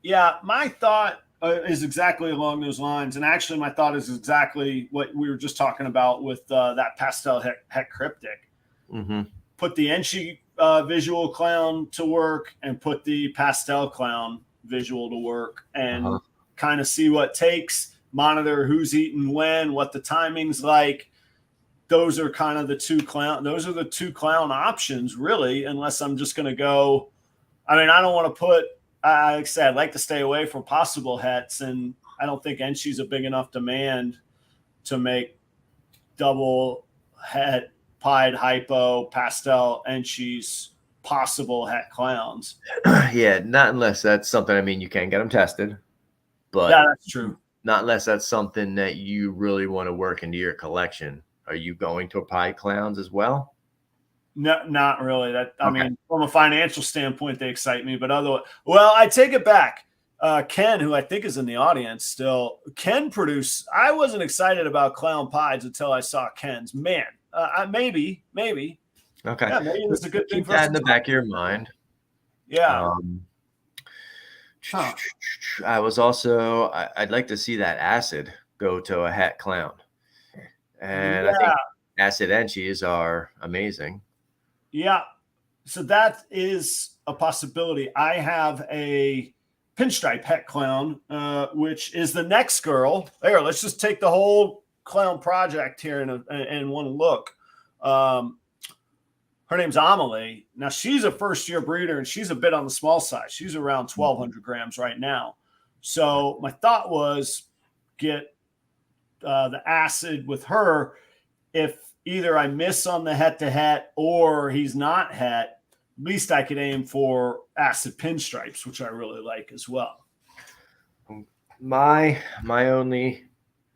Yeah, my thought. is exactly along those lines. And actually, my thought is exactly what we were just talking about with that pastel het cryptic. Mm-hmm. Put the Enchi visual clown to work and put the pastel clown visual to work, and kind of see what takes, monitor who's eating when, what the timing's like. Those are kind of the two clown options, really, unless I'm just going to go. I mean, I don't want to put, like I said, I'd like to stay away from possible hets, and I don't think Enchi's a big enough demand to make double het, pied, hypo, pastel Enchi's possible het clowns. Yeah, not unless that's something. I mean, you can get them tested, but yeah, that's true. Not unless that's something that you really want to work into your collection. Are you going to pied clowns as well? No, not really. I mean, from a financial standpoint, they excite me, but otherwise, well, I take it back. Ken, who I think is in the audience still, Ken produced. I wasn't excited about clown pies until I saw Ken's. Man, maybe. Okay, yeah, maybe it's a good thing keep for that us in the back of your mind. Yeah. I was also. I'd like to see that acid go to a het clown, and I think acid Enchis are amazing. Yeah, so that is a possibility. I have a pinstripe het clown, which is the next girl. There, let's just take the whole clown project here in one look. Her name's Amelie. Now, she's a first-year breeder, and she's a bit on the small side. She's around 1,200 grams right now. So my thought was get the acid with her. If either I miss on the het-to-het or he's not het, at least I could aim for acid pinstripes, which I really like as well. My only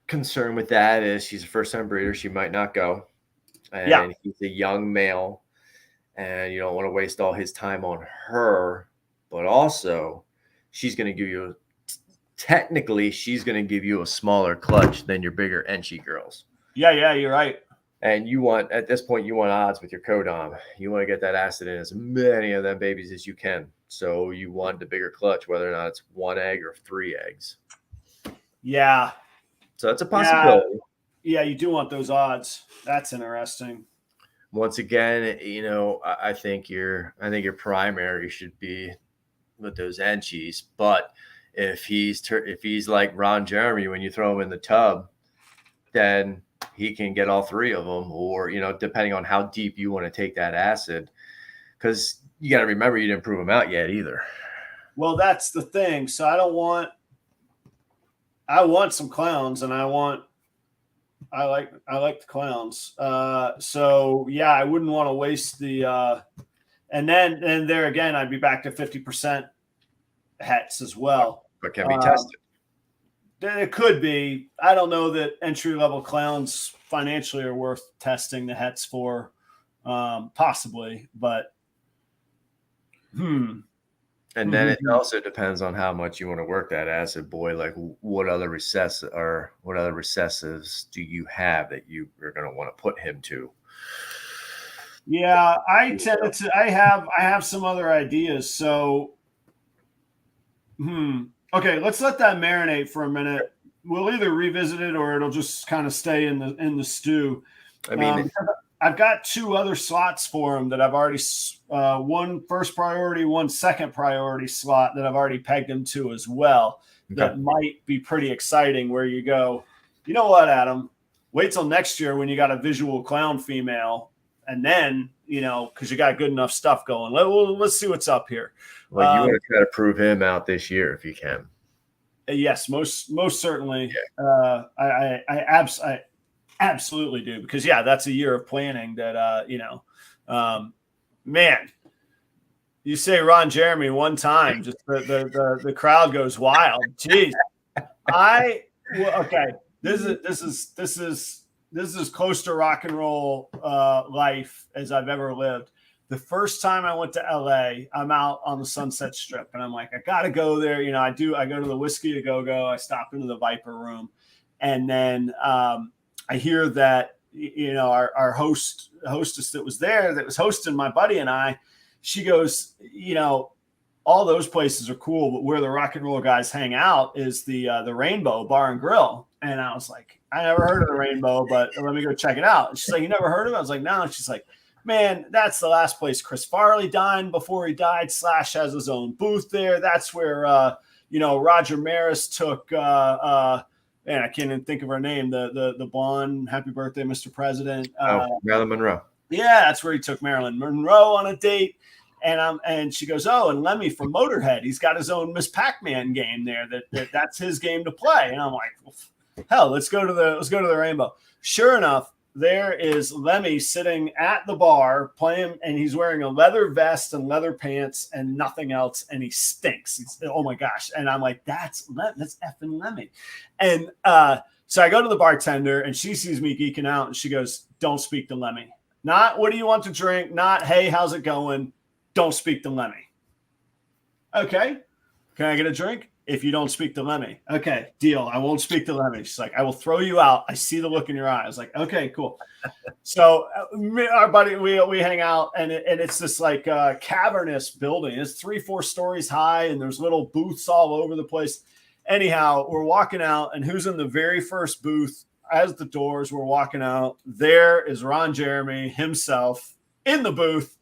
concern with that is she's a first-time breeder. She might not go. And he's a young male, and you don't want to waste all his time on her. But also, she's going to give you she's going to give you a smaller clutch than your bigger Enchi girls. Yeah, you're right. And at this point, you want odds with your codom. You want to get that acid in as many of them babies as you can. So you want the bigger clutch, whether or not it's 1 egg or 3 eggs. Yeah. So that's a possibility. Yeah, you do want those odds. That's interesting. Once again, I think your primary should be with those Enchis. But if he's like Ron Jeremy, when you throw him in the tub, then he can get all 3 of them, or, depending on how deep you want to take that acid, because you got to remember you didn't prove them out yet either. Well, that's the thing. So I want some clowns, and I like the clowns. So yeah, I wouldn't want to waste the, and there again, I'd be back to 50% hets as well. But can be tested. It could be. I don't know that entry-level clowns financially are worth testing the hets for, possibly, but And then it also depends on how much you want to work that acid, boy. Like, what other recessives do you have that you are going to want to put him to? Yeah, I have some other ideas. So, okay, let's let that marinate for a minute. We'll either revisit it or it'll just kind of stay in the stew. I mean, I've got 2 other slots for him that I've already, one first priority, one second priority slot that I've already pegged him to as well. Okay. That might be pretty exciting, where you go, you know what, Adam, wait till next year when you got a visual clown female, and then, because you got good enough stuff going. Let's see what's up here. Well, you want to try to prove him out this year if you can. Yes, most certainly. Yeah. I absolutely do, because that's a year of planning that, man, you say Ron Jeremy one time, just the crowd goes wild. Jeez. Okay. This is as close to rock and roll life as I've ever lived. The first time I went to LA, I'm out on the Sunset Strip, and I'm like, I got to go there. I go to the Whiskey A Go-Go. I stop into the Viper Room, and then I hear that, our hostess that was there, that was hosting my buddy and I, she goes, all those places are cool, but where the rock and roll guys hang out is the Rainbow Bar and Grill. And I was like, I never heard of the Rainbow, but let me go check it out. And she's like, you never heard of it? I was like, no. And she's like, man, that's the last place Chris Farley dined before he died. Slash has his own booth there. That's where Roger Maris took man, I can't even think of her name. The blonde, happy birthday, Mr. President. Marilyn Monroe. Yeah, that's where he took Marilyn Monroe on a date. And she goes, oh, and Lemmy from Motorhead, he's got his own Miss Pac-Man game there. That's his game to play. And I'm like, well, hell, let's go to the Rainbow. Sure enough, there is Lemmy sitting at the bar playing, and he's wearing a leather vest and leather pants and nothing else, and he stinks. Oh my gosh! And I'm like, that's effing Lemmy. And so I go to the bartender, and she sees me geeking out, and she goes, "Don't speak to Lemmy. Not what do you want to drink? Not hey, how's it going? Don't speak to Lemmy." Okay, can I get a drink? If you don't speak to Lemmy. Okay, deal. I won't speak to Lemmy. She's like, I will throw you out. I see the look in your eye. I was like, okay, cool. So our buddy, we hang out, and it's this like cavernous building. It's 3-4 stories high, and there's little booths all over the place. Anyhow, we're walking out, and who's in the very first booth as the doors we're walking out? There is Ron Jeremy himself in the booth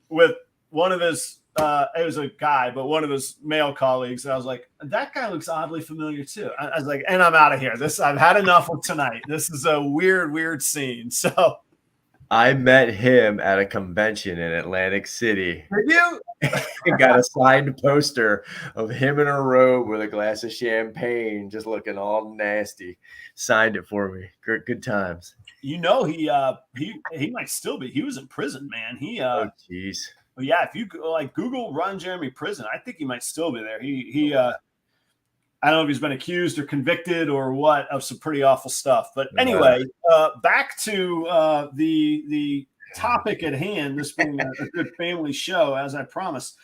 with one of his it was a guy, but one of his male colleagues. And I was like, that guy looks oddly familiar too. I was like, and I'm out of here. I've had enough of tonight. This is a weird scene. So I met him at a convention in Atlantic City. Did you? Got a signed poster of him in a robe with a glass of champagne, just looking all nasty. Signed it for me. Good times. You know, he might still be. He was in prison, man. Oh jeez. Well, yeah, if you like Google Ron Jeremy prison, I think he might still be there. He I don't know if he's been accused or convicted or what of some pretty awful stuff. But anyway, back to the topic at hand. This being a good family show, as I promised.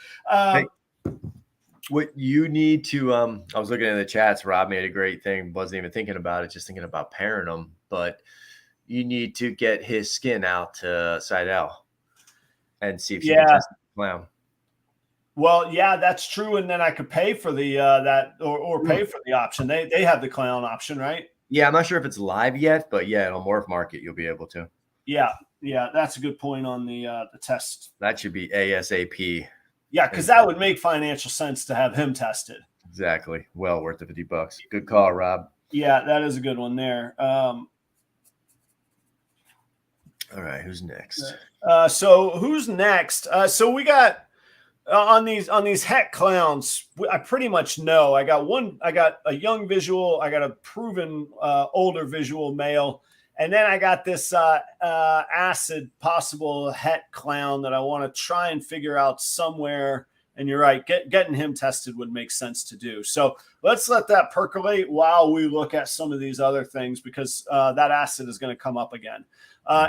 What you need to I was looking in the chats. Rob made a great thing. Wasn't even thinking about it. Just thinking about pairing them. But you need to get his skin out to Seidel and see if you can test the clown. Well, yeah, that's true. And then I could pay for the or pay for the option. They have the clown option, right? Yeah, I'm not sure if it's live yet, but yeah, on Morph Market you'll be able to. Yeah, that's a good point on the test. That should be ASAP. Yeah, because that would make financial sense to have him tested. Exactly. Well worth the $50. Good call, Rob. Yeah, that is a good one there. All right, who's next? So who's next? So we got on these het clowns. I pretty much know. I got a young visual. I got a proven older visual male, and then I got this acid possible het clown that I want to try and figure out somewhere. And you're right, getting him tested would make sense to do. So let's let that percolate while we look at some of these other things, because that acid is going to come up again.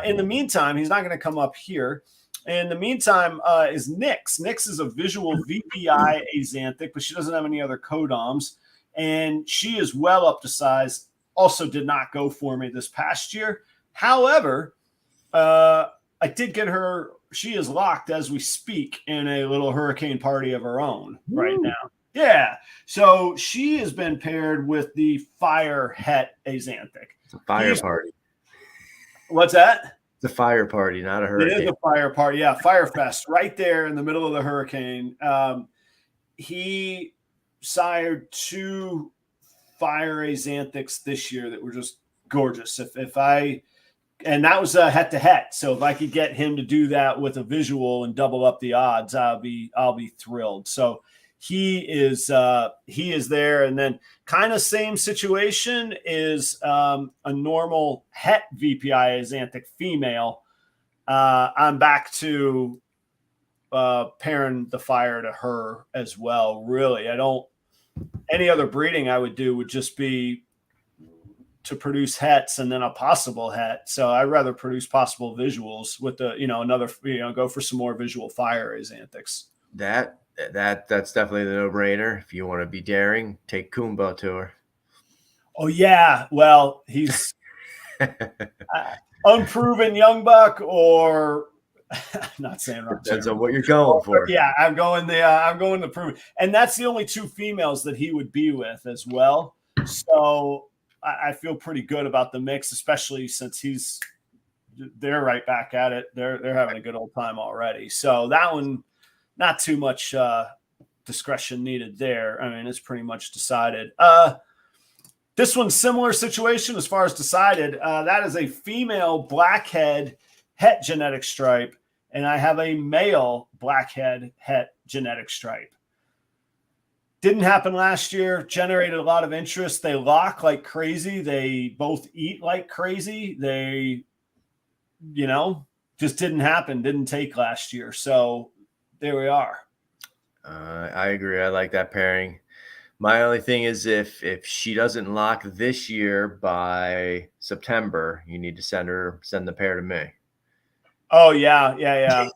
In the meantime, he's not going to come up here. In the meantime, is Nyx. Nyx is a visual VPI axanthic, but she doesn't have any other codoms. And she is well up to size. Also did not go for me this past year. However, I did get her. She is locked as we speak in a little hurricane party of her own right now. Yeah. So she has been paired with the fire het axanthic. It's a fire party. What's that? It's a fire party, not a hurricane. It is a fire party. Yeah. Fire fest right there in the middle of the hurricane. He sired 2 fire axanthics this year that were just gorgeous. And that was a het to het. So if I could get him to do that with a visual and double up the odds, I'll be thrilled. So he is there. And then kind of same situation is a normal het VPI axanthic female. I'm back to pairing the fire to her as well. Really, any other breeding I would do would just be to produce hets and then a possible het. So I'd rather produce possible visuals with go for some more visual fire axanthics. That's definitely the no-brainer. If you want to be daring, take Kumbo to her. Oh yeah. Well, he's unproven young buck, or I'm not saying rock Depends chair. on what you're going for. Yeah, I'm going to prove, and that's the only 2 females that he would be with as well. So I feel pretty good about the mix, especially since they're right back at it. They're having a good old time already. So that one, not too much discretion needed there. I mean, it's pretty much decided. This one's similar situation as far as decided. That is a female blackhead het genetic stripe, and I have a male blackhead het genetic stripe. Didn't happen last year, generated a lot of interest. They lock like crazy. They both eat like crazy. They, just didn't happen, didn't take last year. So there we are. I agree. I like that pairing. My only thing is if she doesn't lock this year by September, you need to send the pair to me. Oh, yeah.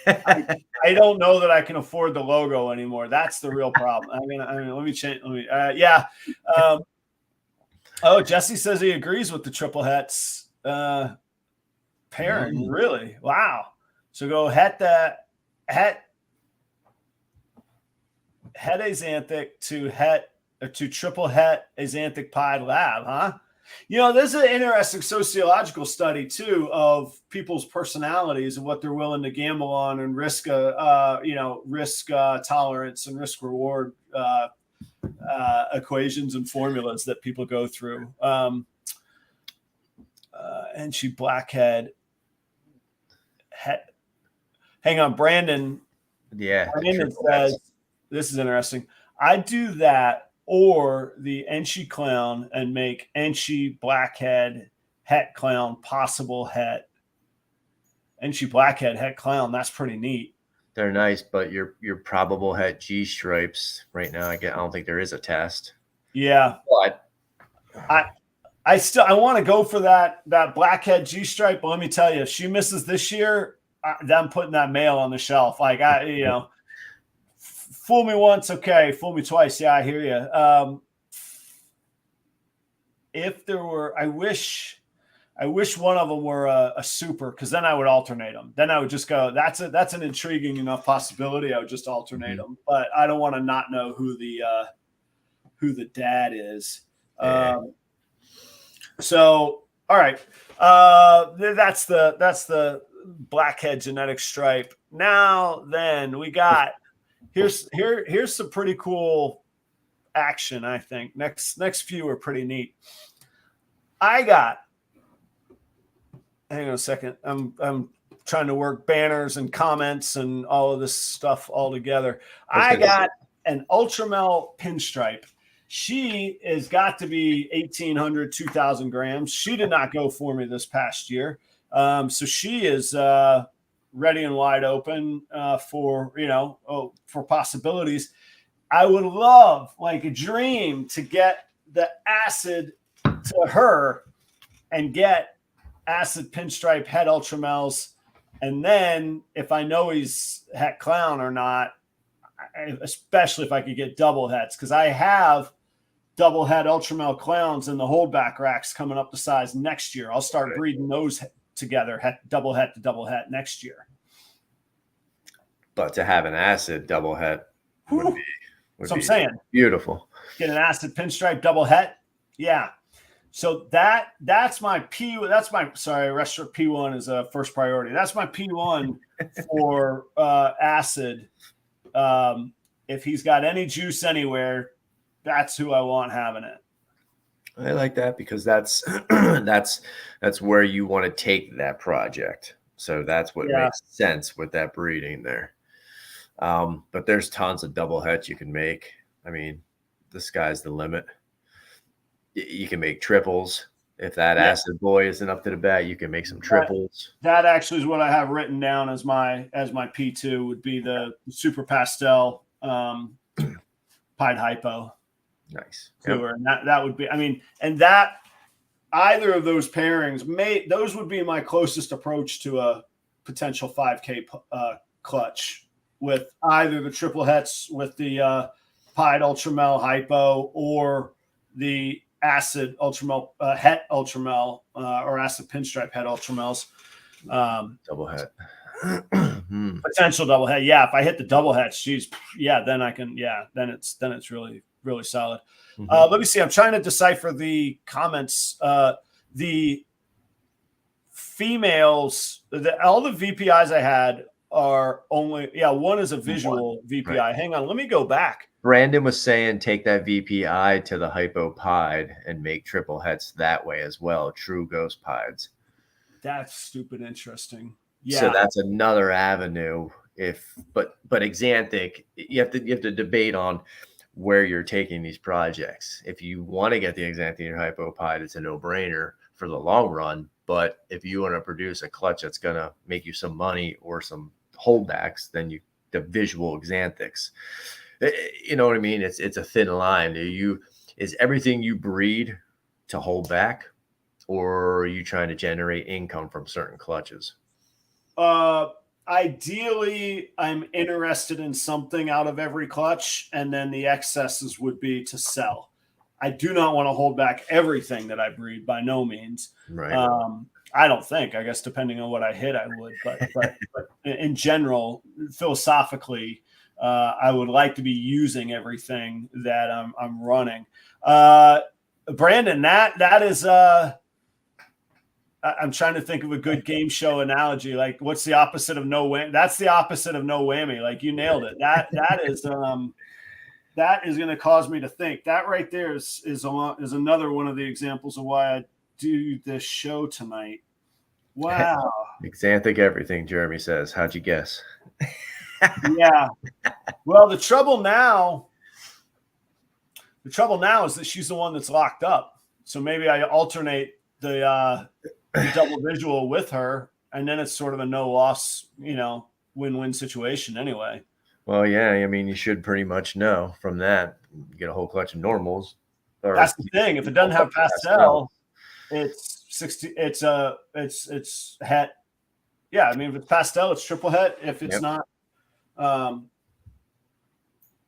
I don't know that I can afford the logo anymore. That's the real problem. I mean, let me change. Yeah. Jesse says he agrees with the triple hets pairing. Really? Wow. So go het axanthic to triple het axanthic pied lab, huh? There's an interesting sociological study too of people's personalities and what they're willing to gamble on and risk tolerance and risk reward equations and formulas that people go through. And she blackhead. Hang on, Brandon. Yeah. Brandon says, this is interesting. I do that or the Enchi clown and make Enchi blackhead het clown possible het. Enchi blackhead het clown. That's pretty neat. They're nice, but your probable het G stripes right now, I don't think there is a test. Yeah. But I want to go for that blackhead G stripe, but let me tell you, if she misses this year, I'm putting that male on the shelf. Like fool me once, okay. Fool me twice, yeah, I hear you. If there were, I wish one of them were a super, because then I would alternate them. Then I would just go. That's an intriguing enough possibility. I would just alternate them, but I don't want to not know who the dad is. Yeah. So all right, that's the blackhead genetic stripe. Now then we got. Here's some pretty cool action, I think. Next few are pretty neat. Hang on a second. I'm trying to work banners and comments and all of this stuff all together. I got an Ultramel pinstripe. She has got to be 1,800, 2,000 grams. She did not go for me this past year. So she is ready and wide open for possibilities. I would love, like a dream, to get the acid to her and get acid pinstripe het Ultramels. And then if I know he's het clown or not, especially if I could get double hets, because I have double het Ultramel clowns in the holdback racks coming up the size next year. I'll start breeding those together, double het to double het next year. But to have an acid double het would be I'm saying. Beautiful. Get an acid pinstripe double het. Yeah. So that's my restaurant P1 is a first priority. That's my P1 for acid. If he's got any juice anywhere, that's who I want having it. I like that because that's where you want to take that project. So that's what makes sense with that breeding there. But there's tons of double hets you can make. I mean, the sky's the limit. You can make triples. If that acid boy isn't up to the bat, you can make some triples. That actually is what I have written down as my P2 would be the super pastel pied hypo. Nice. Yep. And that would be, I mean, and that either of those pairings those would be my closest approach to a potential 5K clutch, with either the triple hets with the pied Ultramel hypo or the acid Ultramel het Ultramel or acid pinstripe het Ultramels. Double het. Potential double head. Yeah, if I hit the double heads, geez, yeah, then I can. Yeah, then it's really really solid. Let me see. I'm trying to decipher the comments. The females, all the VPIs I had are only, one is a visual VPI. Right. Hang on, let me go back. Brandon was saying take that VPI to the hypopod and make triple hets that way as well. True ghost pods. That's stupid interesting. Yeah. So that's another avenue. But Xanthic, you have to debate on where you're taking these projects. If you want to get the Xanthic hypopod, it's a no-brainer for the long run. But if you want to produce a clutch that's going to make you some money or some holdbacks, then the visual Xanthics. You know what I mean? It's a thin line. Is everything you breed to hold back, or are you trying to generate income from certain clutches? Ideally, I'm interested in something out of every clutch, and then the excesses would be to sell. I do not want to hold back everything that I breed, by no means. Right. I don't think. I guess depending on what I hit, I would. But in general, philosophically, I would like to be using everything that I'm running. Brandon, that is. I'm trying to think of a good game show analogy. Like, what's the opposite of no whammy? That's the opposite of no whammy. Like, you nailed it. That is going to cause me to think. That right there is another one of the examples of why I do this show tonight. Wow. Xanthic everything, Jeremy says. How'd you guess? Yeah. Well, the trouble now is that she's the one that's locked up. So maybe I alternate the double visual with her, and then it's sort of a no loss, win-win situation anyway. Well, yeah, I mean, you should pretty much know from that. You get a whole clutch of normals. That's the thing. If it doesn't have pastel, it's 60. It's het. Yeah, I mean, if it's pastel, it's triple het. If it's not, the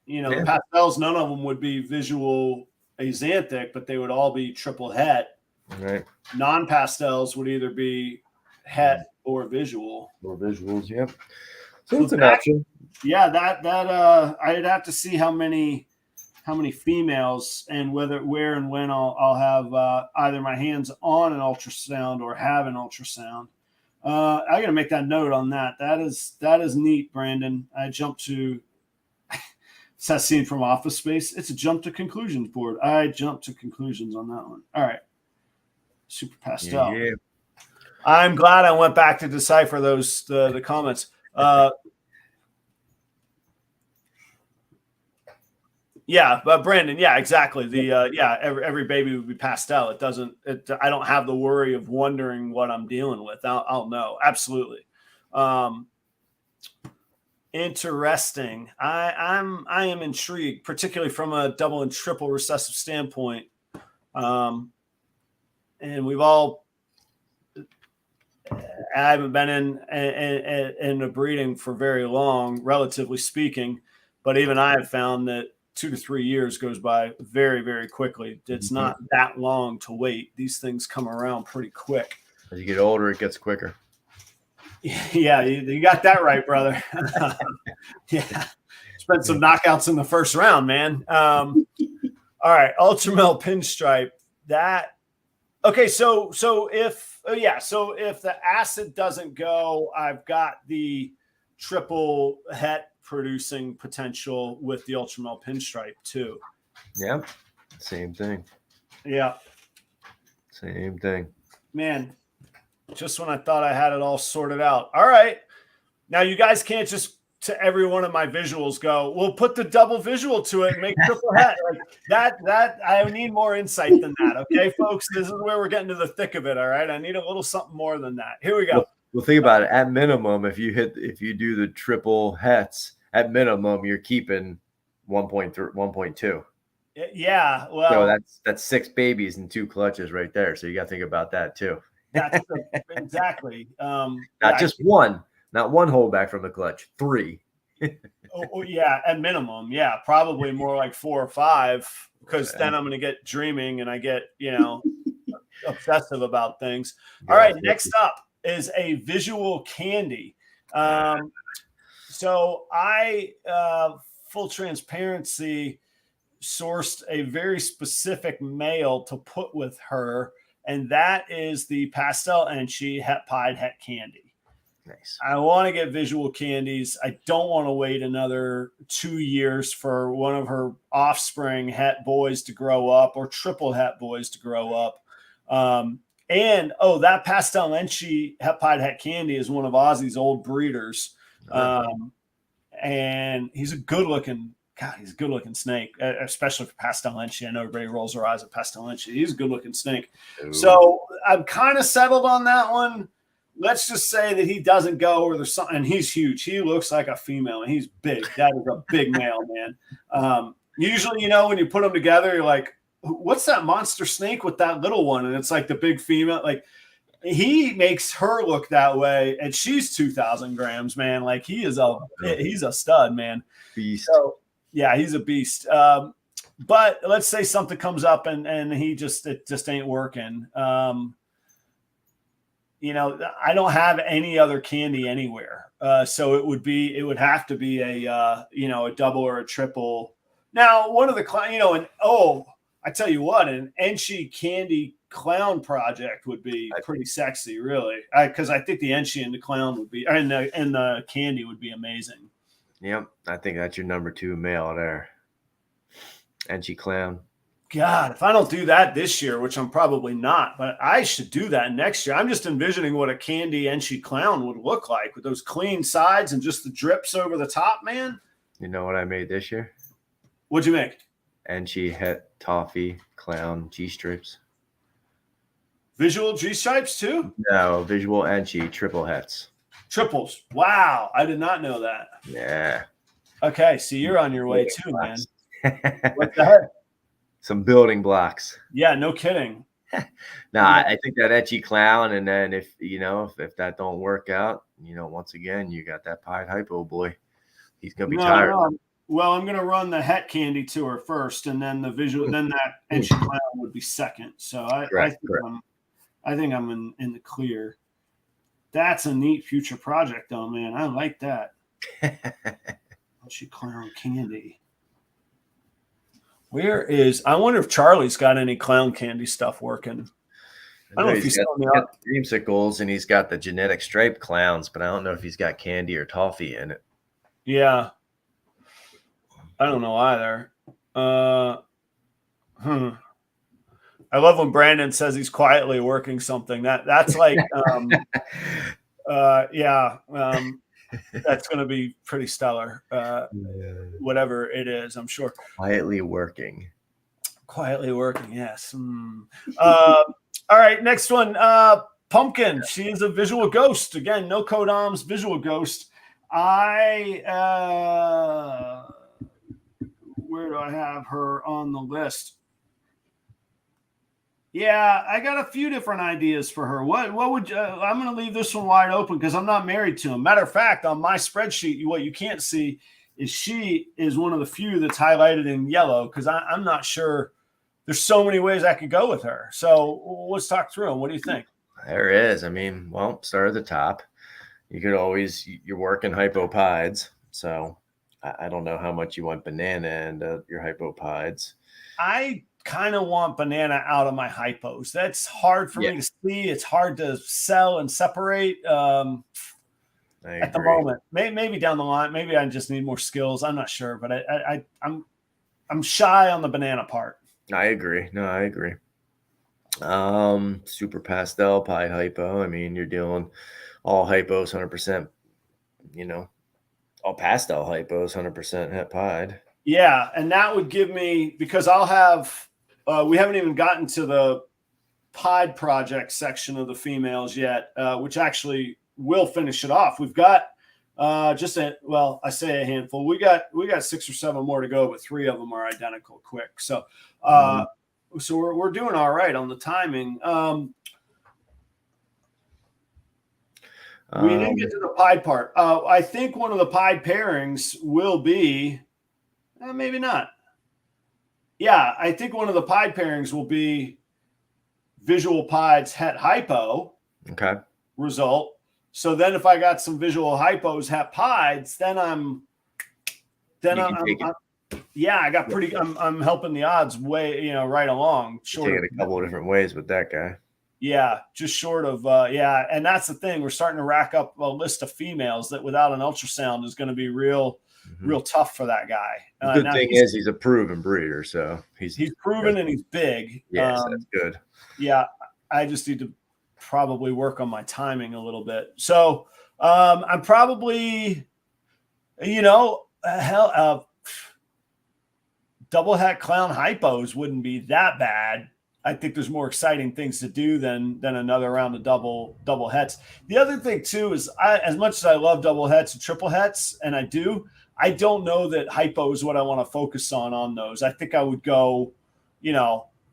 pastels, none of them would be visual Xanthic, but they would all be triple het. Right. Non-pastels would either be het or visual. Or visuals, yep. So it's an option. Yeah, that I'd have to see how many females and where and when I'll have either my hands on an ultrasound or have an ultrasound. I gotta make that note on that. That is neat, Brandon. I jumped to it's that scene from Office Space. It's a jump to conclusions board. I jumped to conclusions on that one. All right. Super pastel. Yeah. I'm glad I went back to decipher the comments. Yeah, but Brandon, yeah, exactly. Every baby would be pastel. I don't have the worry of wondering what I'm dealing with. I'll know. Absolutely. Interesting. I am intrigued, particularly from a double and triple recessive standpoint. And I haven't been in a breeding for very long, relatively speaking, but even I have found that 2 to 3 years goes by very, very quickly. It's not that long to wait. These things come around pretty quick. As you get older, it gets quicker. Yeah, you got that right, brother. Yeah. Spent some knockouts in the first round, man. All right, Ultramel pinstripe. Okay, so if the acid doesn't go, I've got the triple het producing potential with the Ultramel pinstripe too. Yeah, same thing. Yeah, same thing. Man, just when I thought I had it all sorted out. All right, now you guys can't just to every one of my visuals go, we'll put the double visual to it and make triple het. Like that I need more insight than that. Okay, folks, this is where we're getting to the thick of it. All right. I need a little something more than that. Here we go. Well, think about it. At minimum, if you do the triple hets, at minimum, you're keeping 1.3, 1.2. Yeah. Well, so that's 6 babies and 2 clutches right there. So you got to think about that too. That's exactly. Not just one. Not one holdback from the clutch, 3. Oh, yeah, at minimum. Yeah, probably more like 4 or 5, because then I'm going to get dreaming and I get, obsessive about things. All right, next up is a visual candy. So I, full transparency, sourced a very specific male to put with her, and that is the Pastel Enchi Het Pied Het Candy. Nice. I want to get visual candies. I don't want to wait another 2 years for one of her offspring het boys to grow up, or triple het boys to grow up. And that Pastel Enchi Het Pied Het Candy is one of Ozzy's old breeders. And he's a good looking snake, especially for Pastel Enchi. I know everybody rolls their eyes at Pastel Enchi. He's a good looking snake. Ooh. So I'm kind of settled on that one. Let's just say that he doesn't go, or there's something. And he's huge. He looks like a female, and he's big. That is a big male, man. Usually, when you put them together, you're like, what's that monster snake with that little one? And it's like the big female. Like, he makes her look that way, and she's 2,000 grams, man. Like, he's a stud, man. Beast. So, yeah, he's a beast. But let's say something comes up and it just ain't working. I don't have any other candy anywhere. So it would have to be a double or a triple. Now, one of the, I tell you what, an Enchi candy clown project would be pretty sexy, really. Because I think the Enchi and the clown would be, and the candy would be amazing. Yep. I think that's your number 2 male there. Enchi clown. God, if I don't do that this year, which I'm probably not, but I should do that next year. I'm just envisioning what a candy Enchi clown would look like with those clean sides and just the drips over the top, man. You know what I made this year? What'd you make? Enchi het toffee clown G-strips. Visual G-stripes too? No, visual Enchi triple hets. Triples. Wow. I did not know that. Yeah. Okay. So you're on your way too, man. What the heck? Some building blocks. Yeah, no kidding. I think that Enchi clown, and then if that don't work out, once again, you got that pied hypo boy. He's gonna be tired. No. Well, I'm gonna run the het candy to her first, and then the visual, then that Enchi clown would be second. So I think I'm in the clear. That's a neat future project, though, man. I like that. Enchi clown candy. I wonder if Charlie's got any clown candy stuff working. I don't know if he's got dreamsicles and he's got the genetic stripe clowns, but I don't know if he's got candy or toffee in it. Yeah. I don't know either. I love when Brandon says he's quietly working something. That's like, that's going to be pretty stellar. Whatever it is, I'm sure. Quietly working, yes. All right, next one. Pumpkin. She is a visual ghost. Again, no codoms, visual ghost. Where do I have her on the list? Yeah, I got a few different ideas for her. What would I'm going to leave this one wide open because I'm not married to him. Matter of fact, on my spreadsheet, what you can't see is she is one of the few that's highlighted in yellow because I'm not sure. There's so many ways I could go with her. So let's talk through them. What do you think? There is. I mean, well, start at the top. You could always, you're working hypopides. So I don't know how much you want banana and your hypopides. I kind of want banana out of my hypos. That's hard for me to see. It's hard to sell and separate at the moment. Maybe down the line. Maybe I just need more skills. I'm not sure, but I'm shy on the banana part. I agree. No, I agree. Super pastel pied hypo. I mean, you're doing all hypos 100%. All pastel hypos 100% het pied. Yeah, and that would give me, because I'll have. We haven't even gotten to the pied project section of the females yet, which actually will finish it off. We've got I say a handful. We got 6 or 7 more to go, but 3 of them are identical quick. So, so we're doing all right on the timing. We didn't get to the pied part. I think one of the pied pairings will be, maybe not. Yeah, I think one of the pied pairings will be visual pieds het hypo. Okay. Result. So then if I got some visual hypos, hapides, yeah, I got pretty, I'm helping the odds way, right along. Short take it a couple of different ways with that guy. Yeah, just short of, yeah. And that's the thing. We're starting to rack up a list of females that without an ultrasound is going to be real tough for that guy. The good thing is he's a proven breeder. So he's proven and he's big. Yes, that's good. Yeah. I just need to probably work on my timing a little bit. So I'm probably, double het clown hypos wouldn't be that bad. I think there's more exciting things to do than another round of double hets. The other thing too is, as much as I love double hets and triple hets, and I don't know that hypo is what I want to focus on those. I think I would go,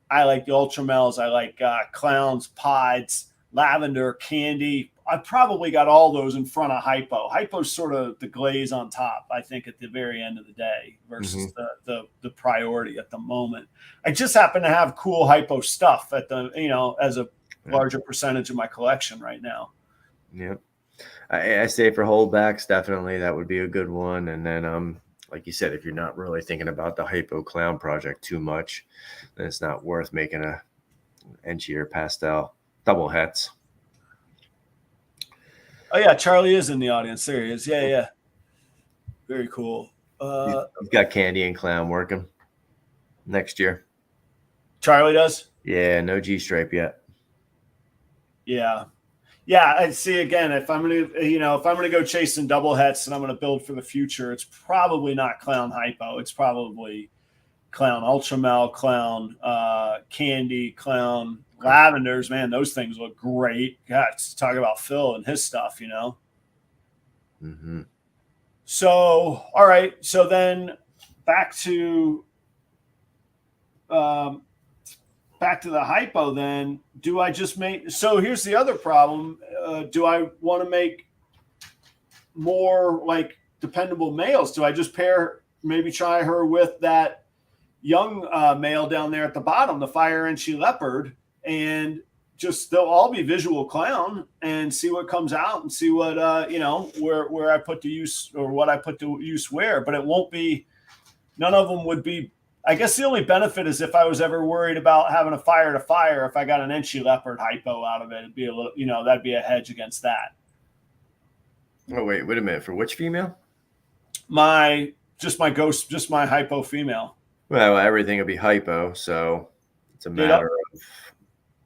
I like the ultramels, I like clowns, pods, lavender, candy. I probably got all those in front of hypo. Hypo's sort of the glaze on top, I think, at the very end of the day versus the priority at the moment. I just happen to have cool hypo stuff at the, as a larger percentage of my collection right now. Yep. I say for holdbacks, definitely that would be a good one. And then, like you said, if you're not really thinking about the hypo clown project too much, then it's not worth making a Enchi or pastel double hets. Oh yeah, Charlie is in the audience. There he is. Yeah. Very cool. He's got candy and clown working next year. Charlie does? Yeah, no G stripe yet. Yeah. I see. Again, if I'm gonna go chasing double hets and I'm gonna build for the future, it's probably not clown hypo. It's probably clown ultramel, clown candy, clown lavenders. Man, those things look great. God, talk about Phil and his stuff, So, all right. So then back to the hypo then. Do I just make, so here's the other problem. Do I want to make more like dependable males? Do I just try her with that young male down there at the bottom, the fire Enchi leopard, and just they'll all be visual clown and see what comes out and see what where I put to use or what I put to use where. But it won't be, none of them would be. I guess the only benefit is if I was ever worried about having a fire to fire, if I got an Enchi leopard hypo out of it, it'd be a little, that'd be a hedge against that. Oh wait a minute. For which female? My hypo female. Well, everything will be hypo, so it's a matter of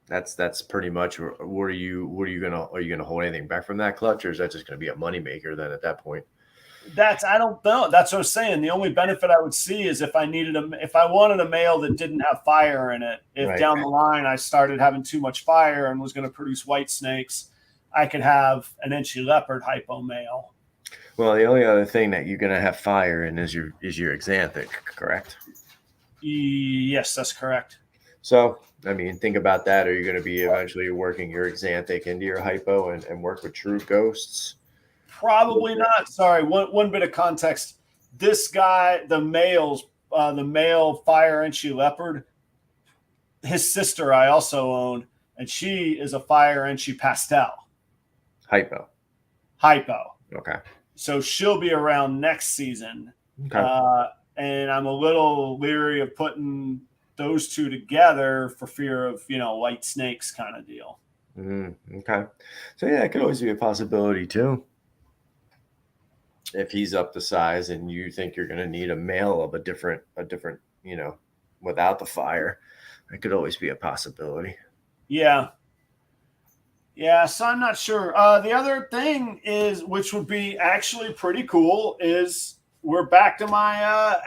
that's pretty much. Are you gonna hold anything back from that clutch, or is that just gonna be a moneymaker then at that point? I don't know. That's what I'm saying. The only benefit I would see is if I wanted a male that didn't have fire in it. If down the line I started having too much fire and was going to produce white snakes, I could have an Enchi leopard hypo male. Well, the only other thing that you're going to have fire in is your exanthic, correct? Yes, that's correct. So, I mean, think about that. Are you going to be eventually working your exanthic into your hypo and work with true ghosts? Probably not. Sorry, one bit of context. This guy, the male fire Enchi leopard, his sister I also own, and she is a fire Enchi pastel. Hypo. Okay. So she'll be around next season. Okay. And I'm a little leery of putting those two together for fear of, white snakes kind of deal. Okay. So yeah, it could always be a possibility too. If he's up the size and you think you're going to need a male of a different, without the fire, it could always be a possibility. Yeah. So I'm not sure. The other thing is, which would be actually pretty cool, is we're back to my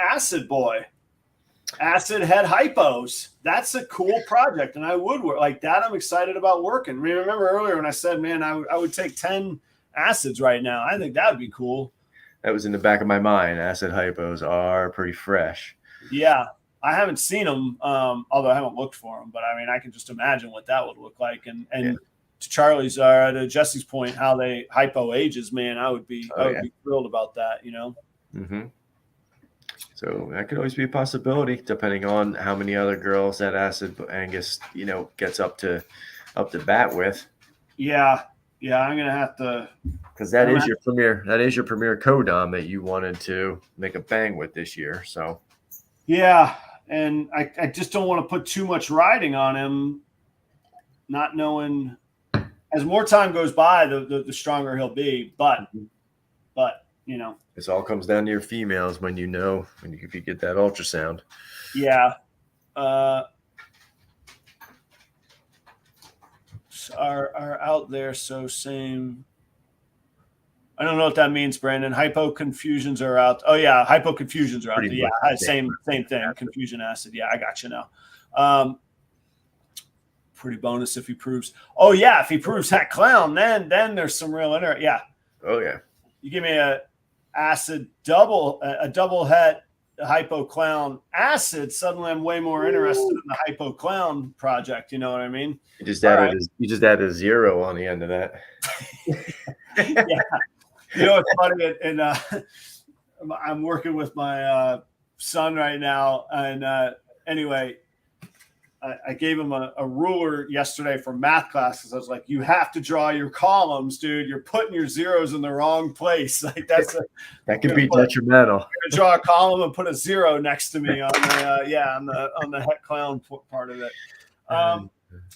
acid head hypos. That's a cool project. And I would work like that. I'm excited about working. Remember earlier when I said, man, I would take 10 acids right now. I think that'd be cool. That was in the back of my mind. Acid hypos are pretty fresh. Yeah. I haven't seen them, although I haven't looked for them, but I mean, I can just imagine what that would look like. And to Charlie's, to Jesse's point, how they hypo ages, man, I would be thrilled about that, Mm-hmm. So that could always be a possibility, depending on how many other girls that acid Angus, gets up to bat with. Yeah. Yeah, I'm gonna have to, because that is your premier co-dom that you wanted to make a bang with this year. So yeah, and I just don't want to put too much riding on him, not knowing as more time goes by, the stronger he'll be. But you know, this all comes down to your females when you get that ultrasound. yeah. Are out there, so same. I don't know what that means, Brandon. Hypoconfusions are out. Oh yeah, hypoconfusions are out there. Yeah, same thing. Confusion acid. Yeah, I got you now. Pretty bonus if he proves. Oh yeah, if he proves Het Clown, then there's some real interest. Yeah. Oh yeah. You give me a double het hypo clown acid, suddenly I'm way more interested in the hypo clown project. You know what I mean? You just added a 0 on the end of that. Yeah. You know, it's funny, and I'm working with my son right now, and anyway, I gave him a ruler yesterday for math classes. I was like, you have to draw your columns, dude. You're putting your zeros in the wrong place. Like that could be detrimental. I'm gonna draw a column and put a 0 next to me on the Het Clown part of it.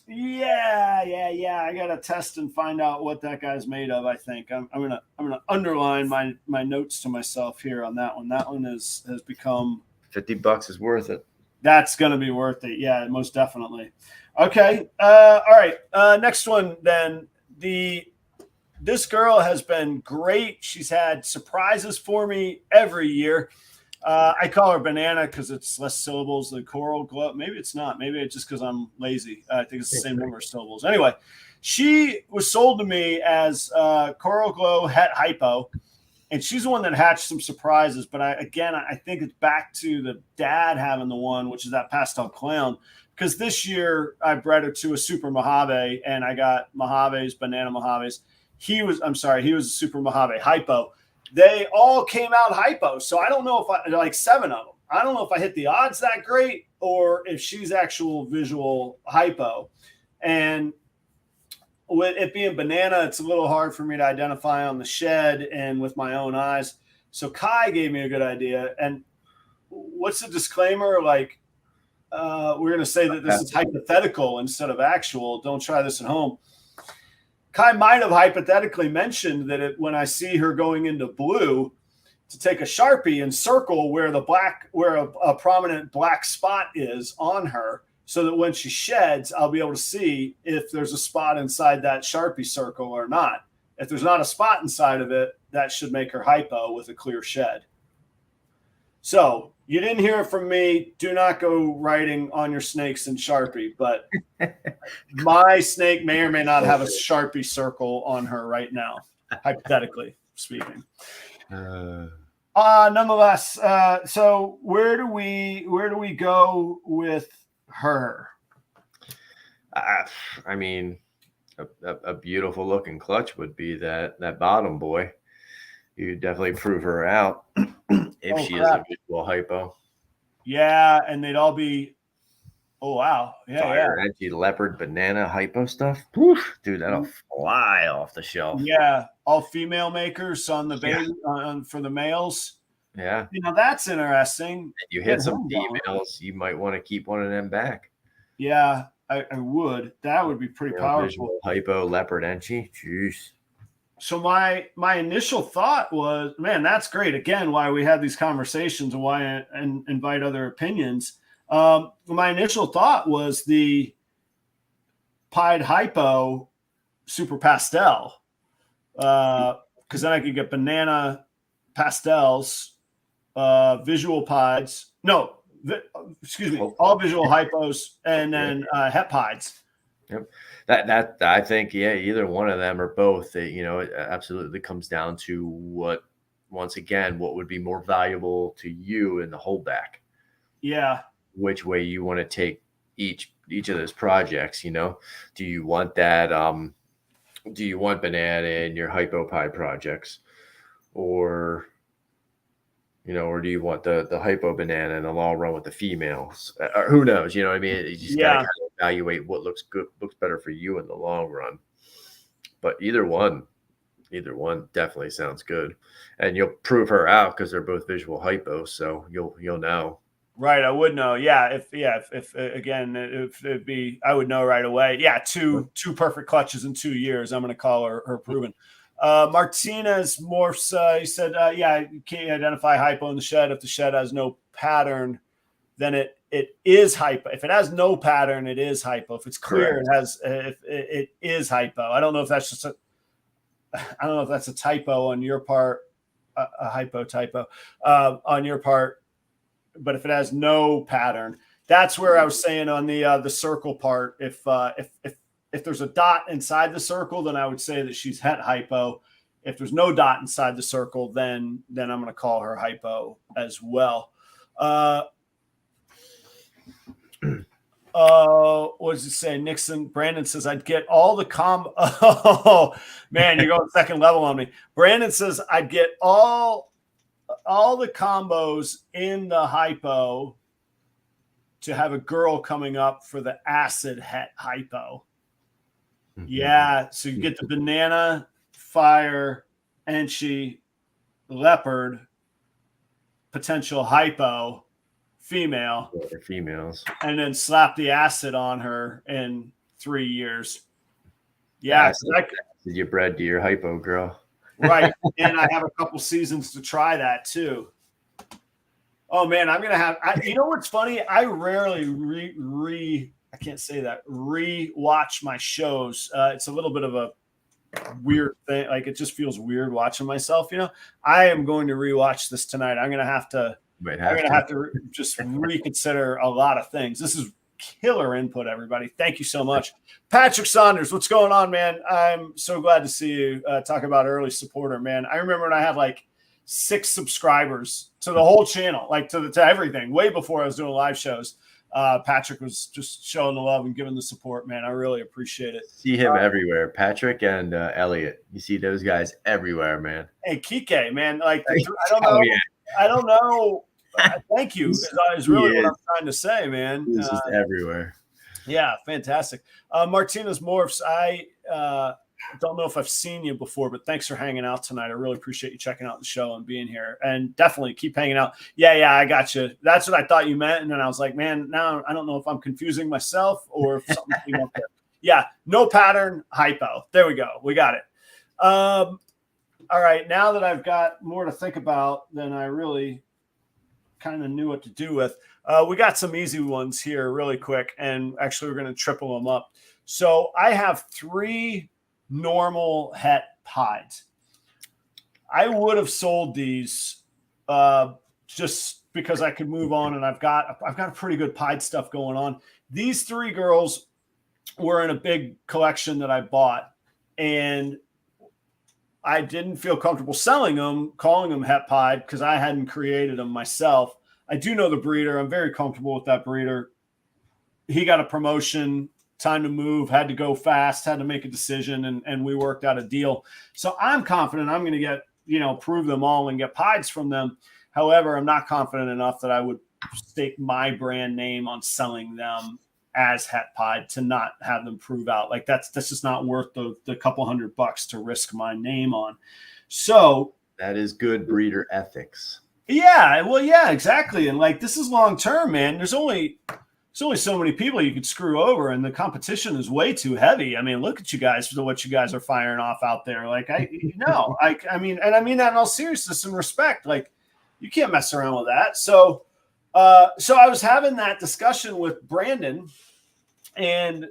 Yeah. I gotta test and find out what that guy's made of. I think I'm gonna underline my notes to myself here on that one. That one has become $50 is worth it. That's gonna be worth it. Yeah, most definitely. Okay. All right. Next one then. This girl has been great. She's had surprises for me every year. I call her Banana because it's less syllables than Coral Glow. Maybe it's not. Maybe it's just because I'm lazy. I think it's the same number of syllables. Anyway, she was sold to me as Coral Glow Het Hypo, and she's the one that hatched some surprises. But I think it's back to the dad having the one, which is that pastel clown. Because this year I bred her to a Super Mojave, and I got Mojaves, Banana Mojaves. He was a Super Mojave Hypo. They all came out hypo. So I don't know if I like 7 of them. I don't know if I hit the odds that great or if she's actual visual hypo. And with it being Banana, it's a little hard for me to identify on the shed and with my own eyes. So Kai gave me a good idea. And what's the disclaimer? Like, we're going to say that this is hypothetical instead of actual. Don't try this at home. Kai might have hypothetically mentioned that when I see her going into blue, to take a Sharpie and circle where a prominent black spot is on her, so that when she sheds, I'll be able to see if there's a spot inside that Sharpie circle or not. If there's not a spot inside of it, that should make her hypo with a clear shed. So you didn't hear it from me. Do not go writing on your snakes in Sharpie, but my snake may or may not have a Sharpie circle on her right now, hypothetically speaking. Nonetheless, so where do we go with her? I mean, a beautiful looking clutch would be that bottom boy. You definitely prove her out if she is a visual hypo. Yeah, and they'd all be. Oh wow! Fire edgy leopard banana hypo stuff. Woof, dude, that'll fly off the shelf. Yeah, all female makers on the baby for the males. Yeah, that's interesting. And you hit some females, you might want to keep one of them back. Yeah, I would. That would be pretty powerful. Visual hypo leopard enchi. Jeez. So my initial thought was, man, that's great. Again, why we have these conversations and why I invite other opinions. My initial thought was the pied hypo super pastel, because then I could get banana pastels, visual pieds. No, excuse me, all visual hypos, and then het pieds. Yep. That I think, either one of them or both. It absolutely comes down to what would be more valuable to you in the holdback. Yeah. Which way you want to take each of those projects? Do you want that? Do you want banana in your hypopie projects, or do you want the hypo banana in the long run with the females? Or who knows? You just gotta kind of evaluate what looks better for you in the long run. But either one definitely sounds good. And you'll prove her out because they're both visual hypo. So you'll know. Right, I would know. Yeah, if again, if it'd be, I would know right away. Yeah, two perfect clutches in 2 years. I'm going to call her proven. Martinez Morphs, he said, yeah, you can't identify hypo in the shed. If the shed has no pattern, then it is hypo. If it has no pattern, it is hypo. If it's clear, Correct. it has. If it is hypo. I don't know if that's just I don't know if that's a typo on your part, a hypo typo on your part. But if it has no pattern, that's where I was saying on the circle part. If there's a dot inside the circle, then I would say that she's het hypo. If there's no dot inside the circle, then I'm going to call her hypo as well. What does it say? Brandon says, I'd get all the oh man, you're going second level on me. Brandon says, I'd get all the combos in the hypo to have a girl coming up for the acid het hypo. Yeah. So you get the banana, fire, enchi, leopard, potential hypo, female, females, and then slap the acid on her in 3 years. Yeah. You bred to your hypo girl. Right. And I have a couple seasons to try that too. Oh man, I'm going to have, you know, what's funny? I rarely I can't say that, re-watch my shows. It's a little bit of a weird thing. Like, it just feels weird watching myself, you know. I am going to rewatch this tonight. I'm going to have to just reconsider a lot of things. This is killer input, everybody. Thank you so much. Patrick Saunders, what's going on, man? I'm so glad to see you talk about early supporter, man. I remember when I had like 6 subscribers to the whole channel, like to everything, way before I was doing live shows. Patrick was just showing the love and giving the support, man. I really appreciate it. See him everywhere. Patrick and Elliot. You see those guys everywhere, man. Hey, Kike, man. Like, I don't know. Yeah. I don't know. Thank you. Is really what I'm trying to say, man. He's just everywhere. Yeah, fantastic. Martinez Morphs, I don't know if I've seen you before, but thanks for hanging out tonight. I really appreciate you checking out the show and being here. And definitely keep hanging out. Yeah, I got you. That's what I thought you meant. And then I was like, man, now I don't know if I'm confusing myself or if something came up there. Yeah, no pattern, hypo. There we go. We got it. All right, now that I've got more to think about than I really kind of knew what to do with, we got some easy ones here really quick, and actually we're going to triple them up. So I have 3 normal het pieds. I would have sold these just because I could move on, and I've got a pretty good pied stuff going on. These 3 girls were in a big collection that I bought, and I didn't feel comfortable selling them, calling them het pied, because I hadn't created them myself. I do know the breeder. I'm very comfortable with that breeder. He got a promotion, time to move, had to go fast, had to make a decision, and we worked out a deal. So I'm confident I'm going to get, prove them all and get pieds from them. However, I'm not confident enough that I would stake my brand name on selling them as het pied to not have them prove out. Like, that's just not worth the couple $100 to risk my name on. So that is good breeder ethics. Yeah, well, yeah, exactly. And like, this is long term, man. There's only so many people you could screw over, and the competition is way too heavy. I mean, look at you guys for what you guys are firing off out there. Like, I mean that in all seriousness and respect. Like, you can't mess around with that. So I was having that discussion with Brandon, and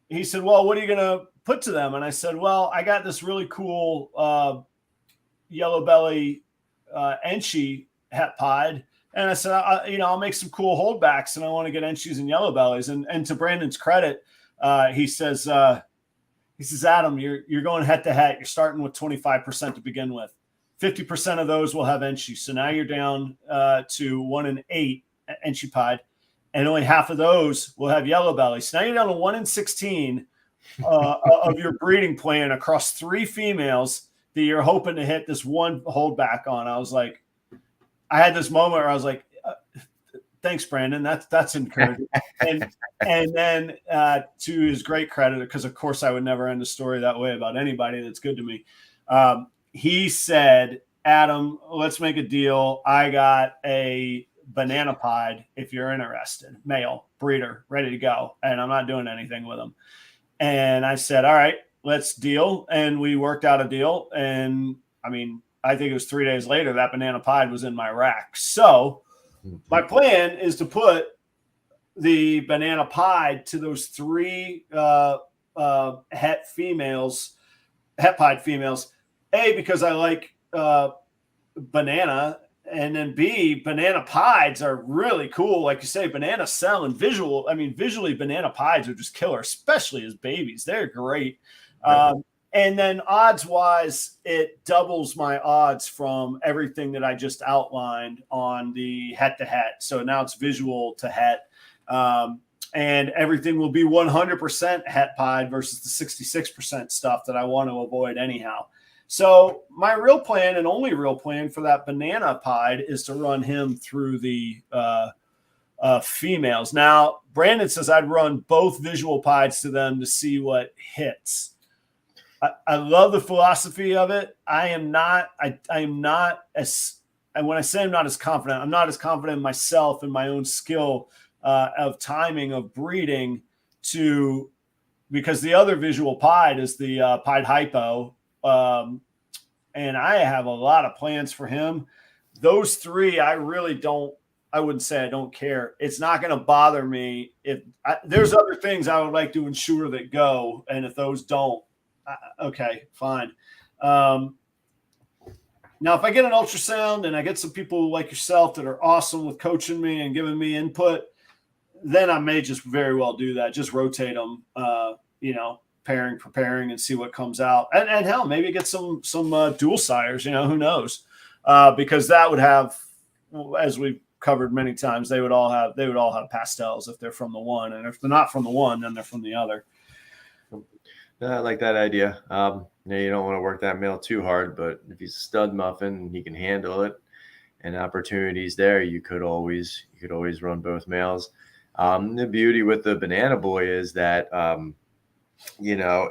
he said, well, what are you going to put to them? And I said, well, I got this really cool yellow belly enchi het pied. And I said, I'll make some cool holdbacks, and I want to get enchis and yellow bellies. And to Brandon's credit, he says, Adam, you're going head to head. You're starting with 25% to begin with. 50% of those will have enchi. So now you're down to 1 in 8 enchi pied, and only half of those will have yellow belly. So now you're down to 1 in 16 of your breeding plan across 3 females that you're hoping to hit this one holdback on. I was like, I had this moment where I was like, thanks, Brandon. That's encouraging. And then to his great credit, because of course I would never end a story that way about anybody that's good to me. He said, Adam, let's make a deal. I got a banana pied if you're interested, male breeder, ready to go. And I'm not doing anything with them. And I said, all right, let's deal. And we worked out a deal. And I mean, I think it was 3 days later that banana pied was in my rack. So my plan is to put the banana pied to those 3 het pied females, A, because I like banana, and then B, banana pieds are really cool. Like you say, banana sell and visually banana pieds are just killer, especially as babies. They're great. Yeah. And then odds wise, it doubles my odds from everything that I just outlined on the het to het. So now it's visual to het. And everything will be 100% het pied versus the 66% stuff that I want to avoid anyhow. So my real plan and only real plan for that banana pied is to run him through the females. Now, Brandon says I'd run both visual pieds to them to see what hits. I love the philosophy of it. I am not as, and when I say I'm not as confident in myself and my own skill of timing of breeding because the other visual pied is the pied hypo. And I have a lot of plans for him. Those 3, I wouldn't say I don't care. It's not going to bother me there's other things I would like to ensure that go. And if those don't, okay, fine. Now, if I get an ultrasound and I get some people like yourself that are awesome with coaching me and giving me input, then I may just very well do that. Just rotate them, pairing for pairing and see what comes out. And hell, maybe get some dual sires, who knows? Because that would have, as we've covered many times, they would all have pastels if they're from the one. And if they're not from the one, then they're from the other. I like that idea. You don't want to work that male too hard, but if he's a stud muffin, he can handle it, and opportunities there, you could always run both males. The beauty with the banana boy is that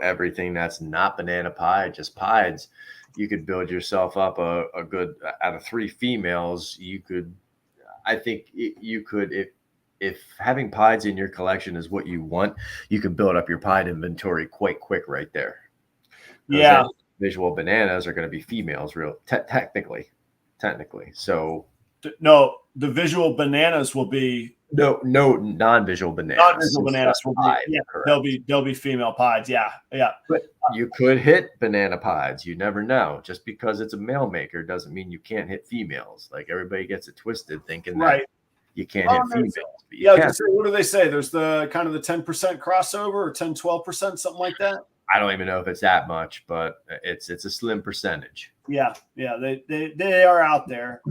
everything that's not banana pie, just pieds, you could build yourself up a good out of 3 females. If having pieds in your collection is what you want, you can build up your pied inventory quite quick right there. Yeah. Visual bananas are going to be females, technically. So no, the visual bananas will be no non-visual bananas. Non-visual bananas will be they'll be female pieds. Yeah. But you could hit banana pieds. You never know. Just because it's a male maker doesn't mean you can't hit females. Like everybody gets it twisted thinking that you can't hit females. What do they say? There's the kind of the 10% crossover or 10, 12%, something like that. I don't even know if it's that much, but it's a slim percentage. Yeah. They are out there.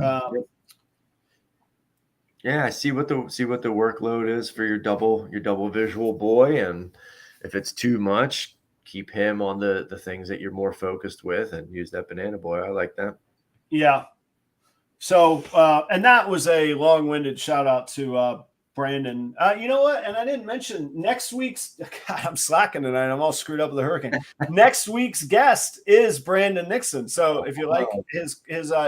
Yeah, I see what the workload is for your double visual boy, and if it's too much, keep him on the things that you're more focused with, and use that banana boy. I like that. Yeah. So, and that was a long-winded shout out to Brandon. You know what? And I didn't mention next week's. God, I'm slacking tonight. I'm all screwed up with the hurricane. Next week's guest is Brandon Nixon. So, if you like his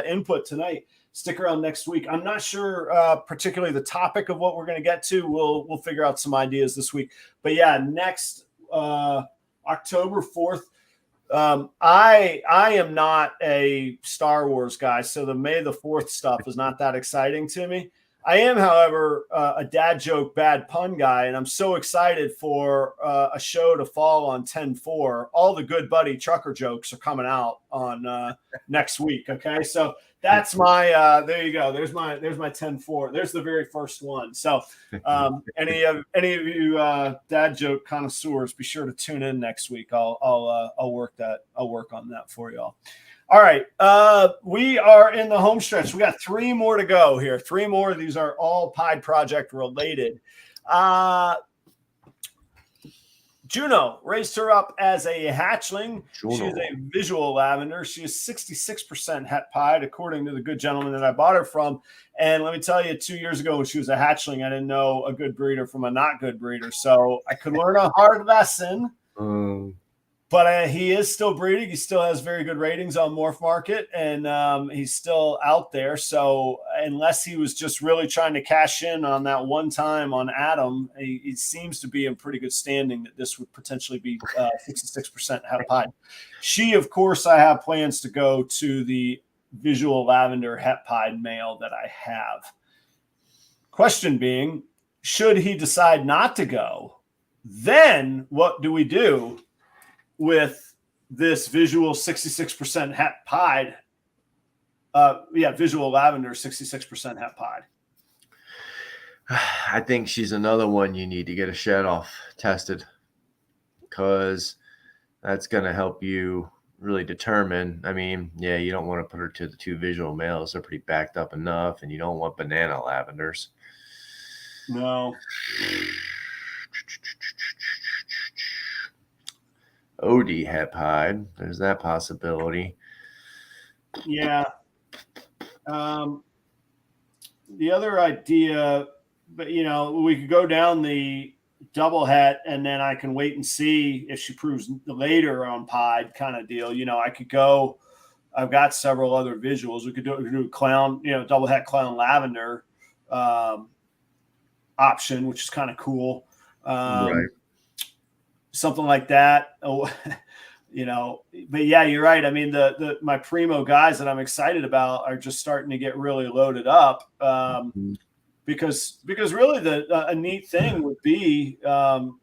input tonight, stick around next week. I'm not sure particularly the topic of what we're going to get to. We'll figure out some ideas this week. But yeah, next October 4th. I am not a Star Wars guy, so the May the 4th stuff is not that exciting to me. I am, however, a dad joke, bad pun guy, and I'm so excited for a show to fall on 10/4. All the good buddy trucker jokes are coming out on next week. Okay, so that's my there you go. There's my 10/4. There's the very first one. So any of you dad joke connoisseurs, be sure to tune in next week. I'll work on that for y'all. All right. We are in the home stretch. We got 3 more to go here. 3 more. These are all Pied Project related. Juno raised her up as a hatchling. Juno. She's a visual lavender. She is 66% het pied, according to the good gentleman that I bought her from. And let me tell you, 2 years ago when she was a hatchling, I didn't know a good breeder from a not good breeder. So I could learn a hard lesson. But he is still breeding. He still has very good ratings on Morph Market, and he's still out there. So unless he was just really trying to cash in on that one time on Adam, he seems to be in pretty good standing that this would potentially be 66% het pied. She, of course, I have plans to go to the visual lavender het pied male that I have. Question being, should he decide not to go, then what do we do with this visual 66% het pied? Visual lavender 66% het pied. I think she's another one you need to get a shed off tested, because that's going to help you really determine. I mean, yeah, you don't want to put her to the 2 visual males. They're pretty backed up enough, and you don't want banana lavenders. No. OD het pied. There's that possibility. Yeah. The other idea, but we could go down the double het, and then I can wait and see if she proves later on pied kind of deal. I could go. I've got several other visuals. We could do clown, double het clown lavender option, which is kind of cool. Right. Something like that. Oh, but yeah, you're right. I mean, my primo guys that I'm excited about are just starting to get really loaded up. Because really a neat thing would be, one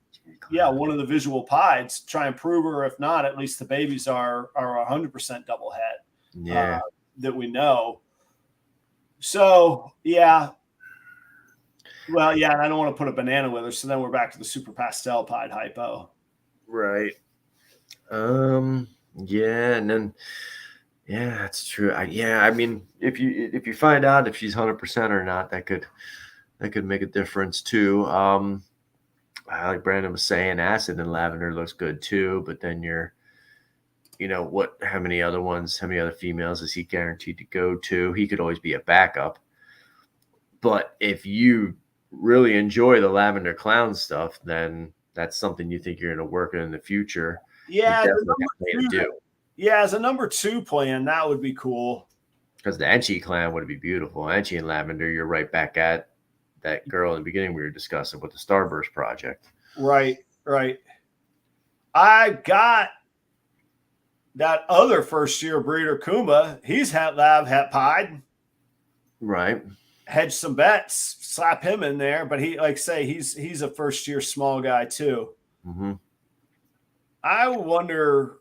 of the visual pieds, try and prove her. If not, at least the babies are 100% double het. Yeah. That we know. So yeah. Well, yeah, and I don't want to put a banana with her, so then we're back to the super pastel pied hypo. Right. Yeah, and then that's true. I mean, if you find out if she's 100% or not, that could make a difference too. Like Brandon was saying, acid and lavender looks good too, but then how many other females is he guaranteed to go to? He could always be a backup. But if you really enjoy the lavender clown stuff, then that's something you think you're going to work in the future. Yeah, as a number 2 plan, that would be cool. Because the Enchi clan would be beautiful. Enchi and lavender, you're right back at that girl in the beginning we were discussing with the Starburst project. Right. I got that other first-year breeder, Kumba. He's het pied. Right. Hedge some bets, slap him in there, but he's a first-year small guy too. Mm-hmm. I wonder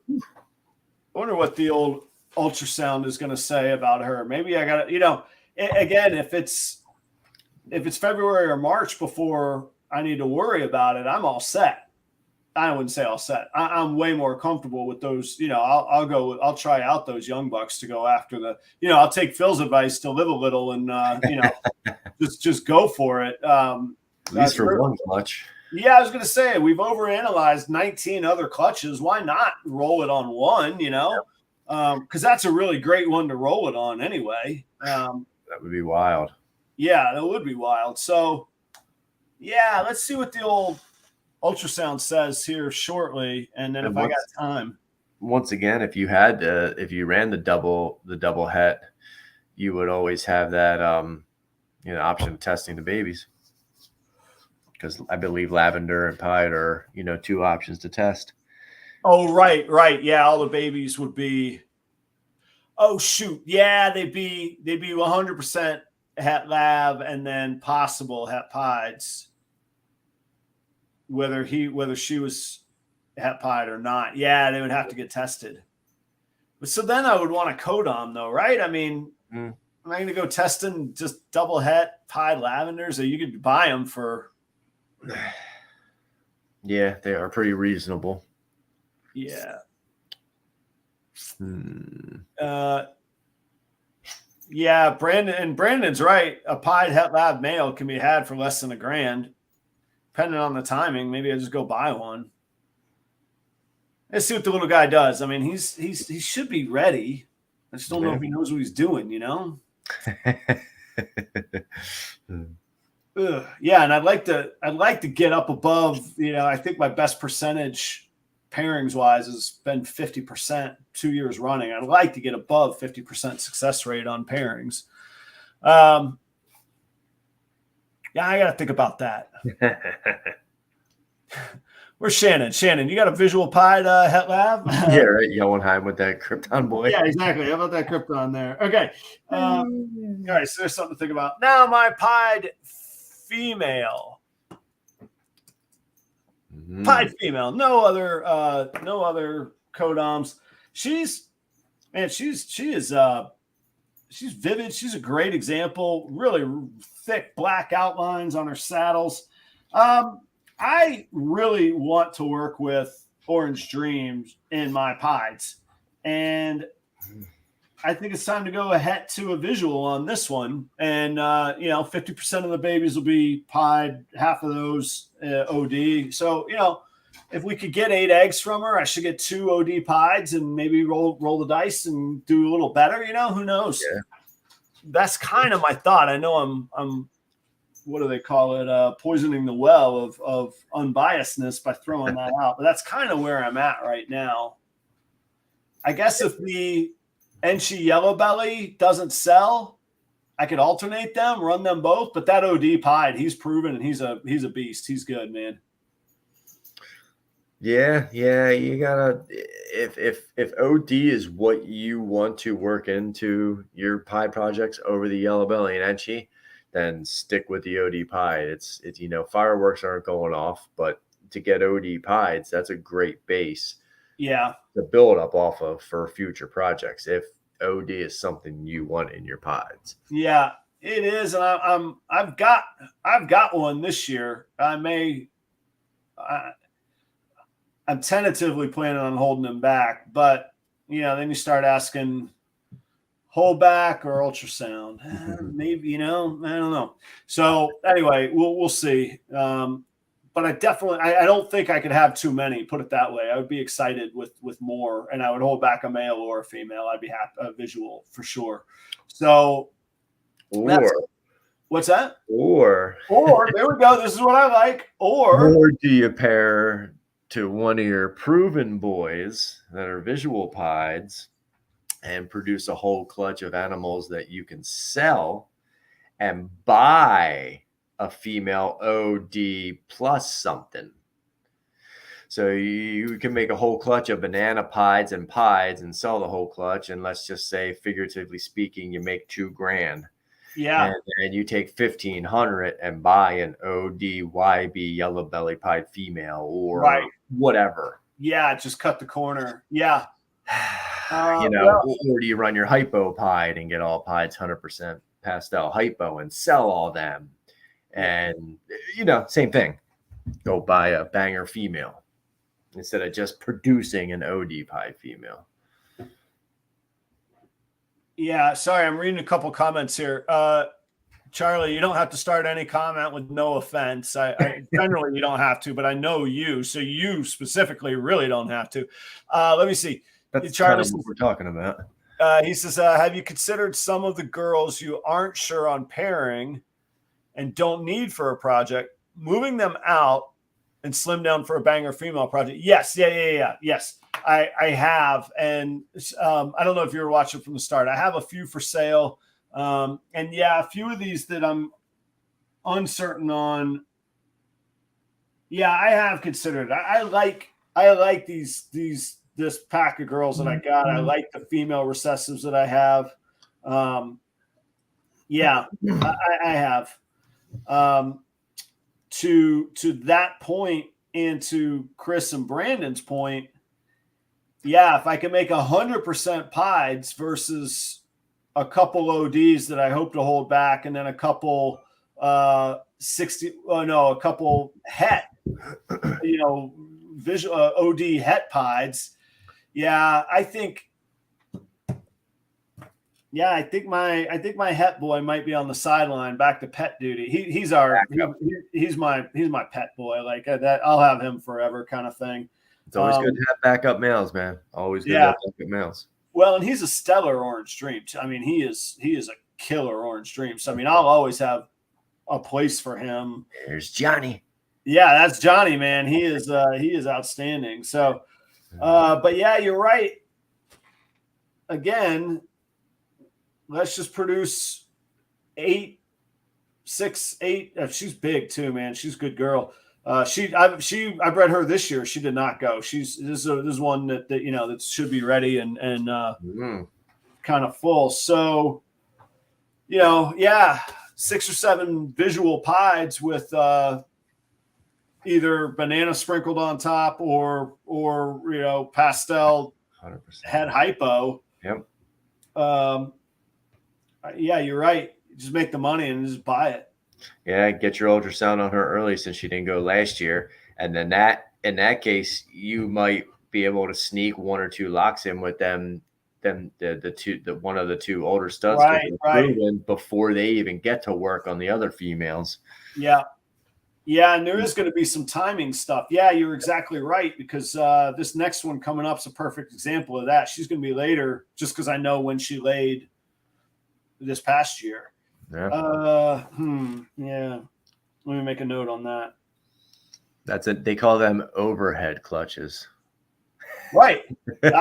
what the old ultrasound is going to say about her. Maybe I got to, again, if it's February or March before I need to worry about it, I'm all set. I wouldn't say all set. I'm way more comfortable with those. I'll try out those young bucks to go after I'll take Phil's advice to live a little and, just go for it. At least for one clutch. Yeah, I was going to say, we've overanalyzed 19 other clutches. Why not roll it on one, because that's a really great one to roll it on anyway. That would be wild. Yeah, that would be wild. So, yeah, let's see what the old ultrasound says here shortly, and then if I got time. Once again, if you ran the double het, you would always have that option of testing the babies, because I believe lavender and pied are 2 options to test. Oh, right. Yeah, all the babies would be. Oh shoot, yeah, they'd be 100% het lav and then possible het pieds. Whether she was het pied or not, yeah, they would have to get tested. But so then I would want a codon though, right? I mean, am I going to go testing just double het pied lavenders, or you could buy them for? Yeah, they are pretty reasonable. Yeah. Yeah, Brandon's right. A pied het lav male can be had for less than $1,000. Depending on the timing, maybe I just go buy one. Let's see what the little guy does. I mean, he should be ready. I just don't know if he knows what he's doing, you know? Yeah, and I'd like to get up above, you know, I think my best percentage pairings wise has been 50% 2 years running. I'd like to get above 50% success rate on pairings. Yeah, I got to think about that. Where's Shannon? Shannon, you got a visual pied Het Lab? Yeah, right. Jotunheim with that Krypton boy. Yeah, exactly. How about that Krypton there? Okay. All right, so there's something to think about. Now my pied female. Pied female. No other codoms. She is she's vivid. She's a great example. Really thick black outlines on her saddles. I really want to work with Orange Dreams in my pieds, and I think it's time to go ahead to a visual on this one. And 50% of the babies will be pied, half of those OD. So if we could get 8 eggs from her, I should get 2 OD pieds and maybe roll the dice and do a little better. Who knows? Yeah. That's kind of my thought. I know I'm what do they call it? Poisoning the well of unbiasedness by throwing that out. But that's kind of where I'm at right now. I guess if the Enchi Yellow Belly doesn't sell, I could alternate them, run them both. But that OD pied, he's proven, and he's a beast. He's good, man. Yeah, you gotta if OD is what you want to work into your pie projects over the Yellow Belly and Enchi, then stick with the OD pie. It's fireworks aren't going off, but to get OD pies, that's a great base. Yeah, to build up off of for future projects if OD is something you want in your pies. Yeah, it is, and I've got one this year. I'm tentatively planning on holding them back, but then you start asking hold back or ultrasound. Maybe, I don't know. So anyway, we'll see. But I don't think I could have too many, put it that way. I would be excited with more, and I would hold back a male or a female. I'd be happy, visual for sure. So what's that? Or there we go. This is what I like. Or do you pair to one of your proven boys that are visual pieds and produce a whole clutch of animals that you can sell and buy a female OD plus something. So you can make a whole clutch of banana pieds and sell the whole clutch. And let's just say, figuratively speaking, you make $2,000. Yeah. And you take 1,500 and buy an ODYB yellow belly pied female or whatever. Yeah. Just cut the corner. Yeah. Or do you run your hypo pied and get all pieds 100% pastel hypo and sell all them? And, same thing. Go buy a banger female instead of just producing an OD pie female. Yeah. Sorry, I'm reading a couple comments here. Charlie, you don't have to start any comment with no offense. I generally you don't have to, but I know you. So you specifically really don't have to. Let me see. That's Charlie, kind of what we're talking about. He says, have you considered some of the girls you aren't sure on pairing and don't need for a project, moving them out and slim down for a banger female project? Yes. Yeah. Yes, I have. And I don't know if you were watching from the start. I have a few for sale. And a few of these that I'm uncertain on. Yeah, I have considered. I like this pack of girls that I got. I like the female recessives that I have. I have. To that point, and to Chris and Brandon's point, if I can make 100% pieds versus a couple ODs that I hope to hold back, and then a couple a couple het, visual OD het pieds. I think my het boy might be on the sideline back to pet duty. He's my pet boy, like that. I'll have him forever kind of thing. It's always good to have backup males, man. Always good to have backup males. Well, and he's a stellar orange dream. I mean, he is a killer orange dream. So I mean, I'll always have a place for him. There's Johnny. Yeah, that's Johnny, man. He is outstanding. So, but yeah, you're right. Again, let's just produce 8, 6, 8. She's big too, man. She's a good girl. I bred her this year. She did not go. This is one that you know that should be ready and kind of full. So, you know, yeah, 6 or 7 visual pieds with either banana sprinkled on top or you know pastel 100%. head hypo. Yep. Yeah, you're right. Just make the money and just buy it. Yeah, get your ultrasound on her early since she didn't go last year, and then in that case you might be able to sneak 1 or 2 locks in with them. The one of the 2 older studs proven before they even get to work on the other females. Yeah. Yeah, and there is going to be some timing stuff. Yeah, you're exactly right, because this next one coming up is a perfect example of that. She's going to be later just because I know when she laid this past year. Yeah. Yeah. Let me make a note on that. That's it. They call them overhead clutches. Right. One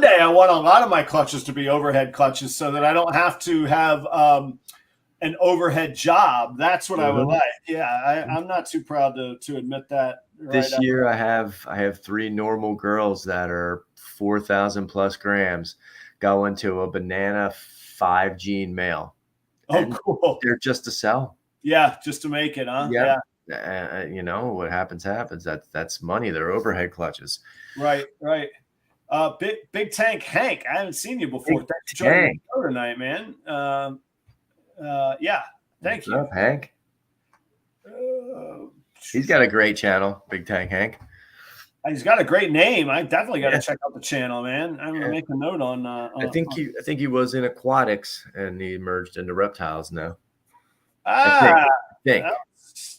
day I want a lot of my clutches to be overhead clutches so that I don't have to have an overhead job. That's what I would like. Yeah, I'm not too proud to admit that. This year I have 3 normal girls that are 4,000 plus grams going to a banana 5 gene male. Oh, cool. They're just to sell. Yeah, just to make it, huh? Yeah. You know, what happens. That's money. They're overhead clutches. Right. Big Tank Hank, I haven't seen you before. Thanks for joining the show tonight, man. Yeah, thank you. What's up, Hank? He's got a great channel, Big Tank Hank. He's got a great name. I definitely got to check out the channel, man. I'm gonna make a note on. I think he was in aquatics and he merged into reptiles now. I think.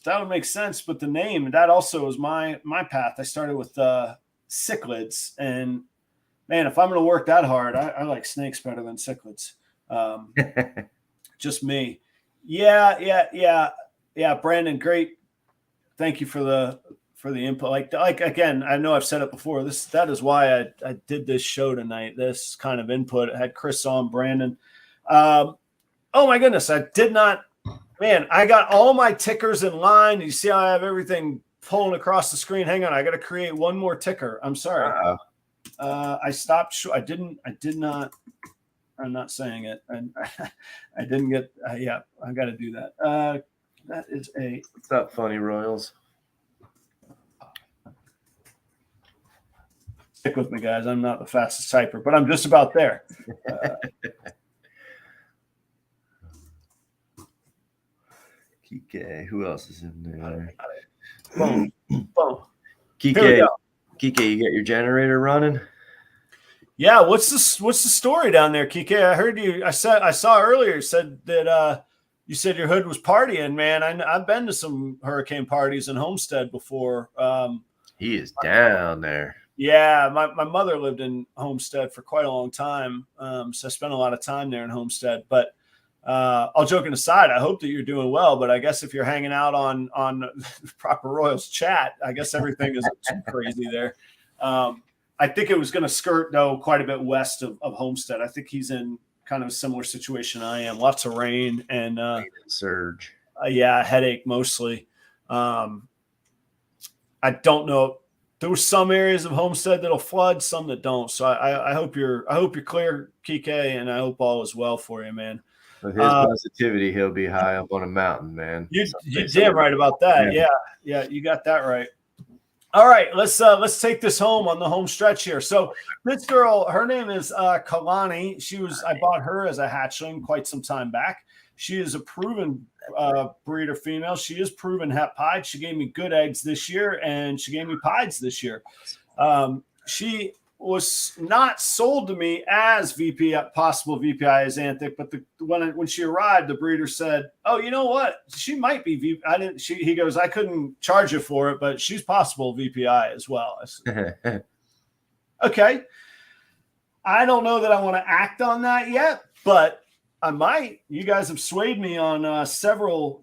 That would make sense, but the name, that also is my path. I started with cichlids, and man, if I'm going to work that hard, I like snakes better than cichlids. Just me. Yeah. Brandon, great. Thank you for the input. Like again, I know I've said it before. That is why I did this show tonight. This kind of input. I had Chris on, Brandon. Oh my goodness, I did not. Man, I got all my tickers in line. You see how I have everything pulling across the screen. Hang on, I got to create one more ticker. I'm sorry. I stopped. I did not. I'm not saying it. I didn't get. Yeah, I got to do that. That is a. What's up, Funny Royals? Stick with me, guys. I'm not the fastest typer, but I'm just about there. Kike, who else is in there? Boom. Kike, you got your generator running? Yeah. What's the story down there, Kike? I heard you. I saw earlier. You said that you said your hood was partying, man. I've been to some hurricane parties in Homestead before. He is down there. Yeah, my mother lived in Homestead for quite a long time, so I spent a lot of time there in Homestead. But all joking aside, I hope that you're doing well. But I guess if you're hanging out on Proper Royals chat, I guess everything isn't too crazy there. I think it was going to skirt, though, quite a bit west of Homestead. I think he's in kind of a similar situation I am. Lots of rain and surge. Yeah, headache mostly. I don't know. There were some areas of Homestead that'll flood, some that don't. So I hope you're clear, Kike, and I hope all is well for you, man. With his positivity, he'll be high up on a mountain, man. You're damn right about that. Yeah, you got that right. All right, let's take this home on the home stretch here. So this girl, her name is Kalani. I bought her as a hatchling quite some time back. She is a proven breeder female. She is proven het pied. She gave me good eggs this year, and she gave me pieds this year. She was not sold to me as possible VPI Xanthic, but when she arrived, the breeder said, "Oh, you know what? She might be V." I didn't. He goes, "I couldn't charge you for it, but she's possible VPI as well." I said, okay. I don't know that I want to act on that yet, but I might. You guys have swayed me on several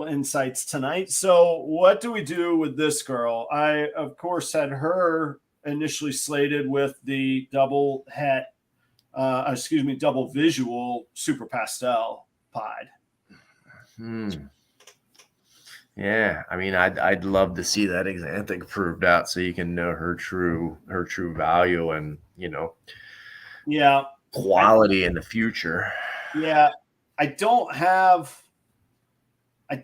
insights tonight. So what do we do with this girl? I, of course, had her initially slated with the double visual super pastel pied. Yeah, I mean, I'd love to see that Xanthic proved out so you can know her true value and quality in the future. Yeah, I don't have a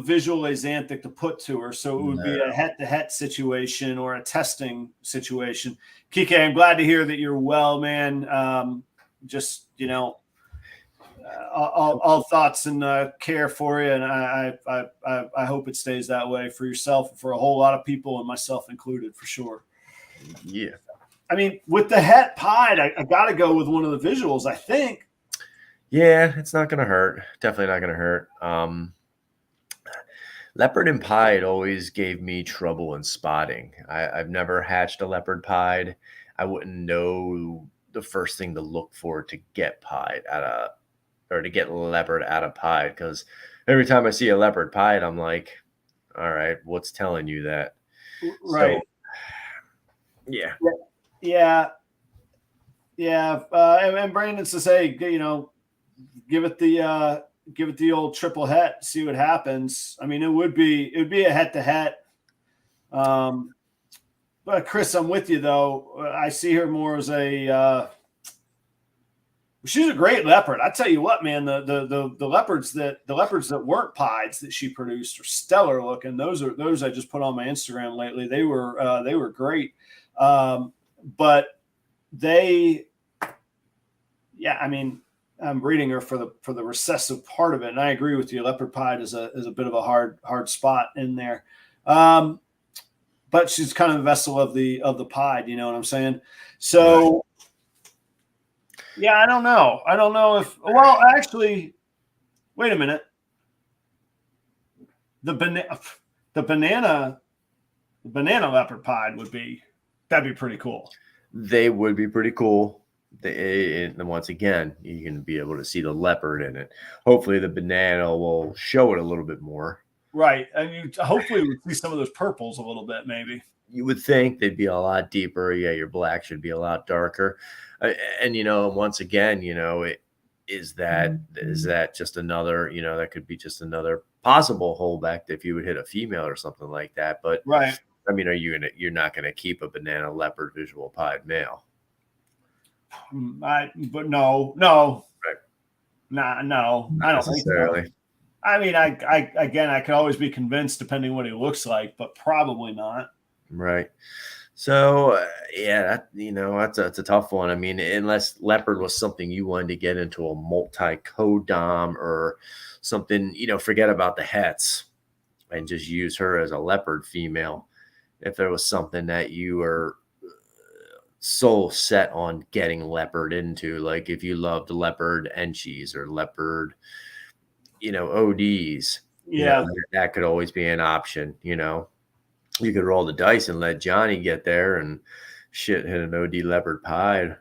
visual Xanthic to put to her, so it would be a head-to-head situation or a testing situation. Kike, I'm glad to hear that you're well, man. Just all thoughts and care for you, and I hope it stays that way for yourself and for a whole lot of people, and myself included, for sure. Yeah, I mean, with the het pied, I got to go with one of the visuals, I think. Yeah, it's not going to hurt. Definitely not going to hurt. Leopard and pied always gave me trouble in spotting. I've never hatched a leopard pied. I wouldn't know the first thing to look for to get pied to get leopard out of pied, because every time I see a leopard pied, I'm like, all right, what's telling you that? Right. So, yeah. And Brandon says, hey, give it the old triple het, see what happens. I mean, it would be a het to het. But Chris, I'm with you though. I see her more as she's a great leopard. I tell you what, man, the leopards that weren't pieds that she produced are stellar looking. Those I just put on my Instagram lately. They were great. But I mean, I'm breeding her for the recessive part of it, and I agree with you. Leopard pied is a bit of a hard spot in there, but she's kind of a vessel of the pied. You know what I'm saying? So, right. Yeah, I don't know if. Well, actually, wait a minute. The banana leopard pied that'd be pretty cool. They would be pretty cool. And once again, you can be able to see the leopard in it. Hopefully the banana will show it a little bit more. Right. And hopefully we'll see some of those purples a little bit, maybe. You would think they'd be a lot deeper. Yeah, your black should be a lot darker. And, once again, is that just another, that could be just another possible holdback if you would hit a female or something like that. But, right. I mean, you're not going to keep a banana leopard visual pied male. But no, right. No, I don't think so. I mean, I could always be convinced depending what he looks like, but probably not. Right. So that's a tough one. I mean, unless leopard was something you wanted to get into a multi-co-dom or something, forget about the hets and just use her as a leopard female. If there was something that you were so set on getting leopard into, like if you loved leopard enchies or leopard, ODs, that could always be an option. You could roll the dice and let Johnny get there and hit an OD leopard pied.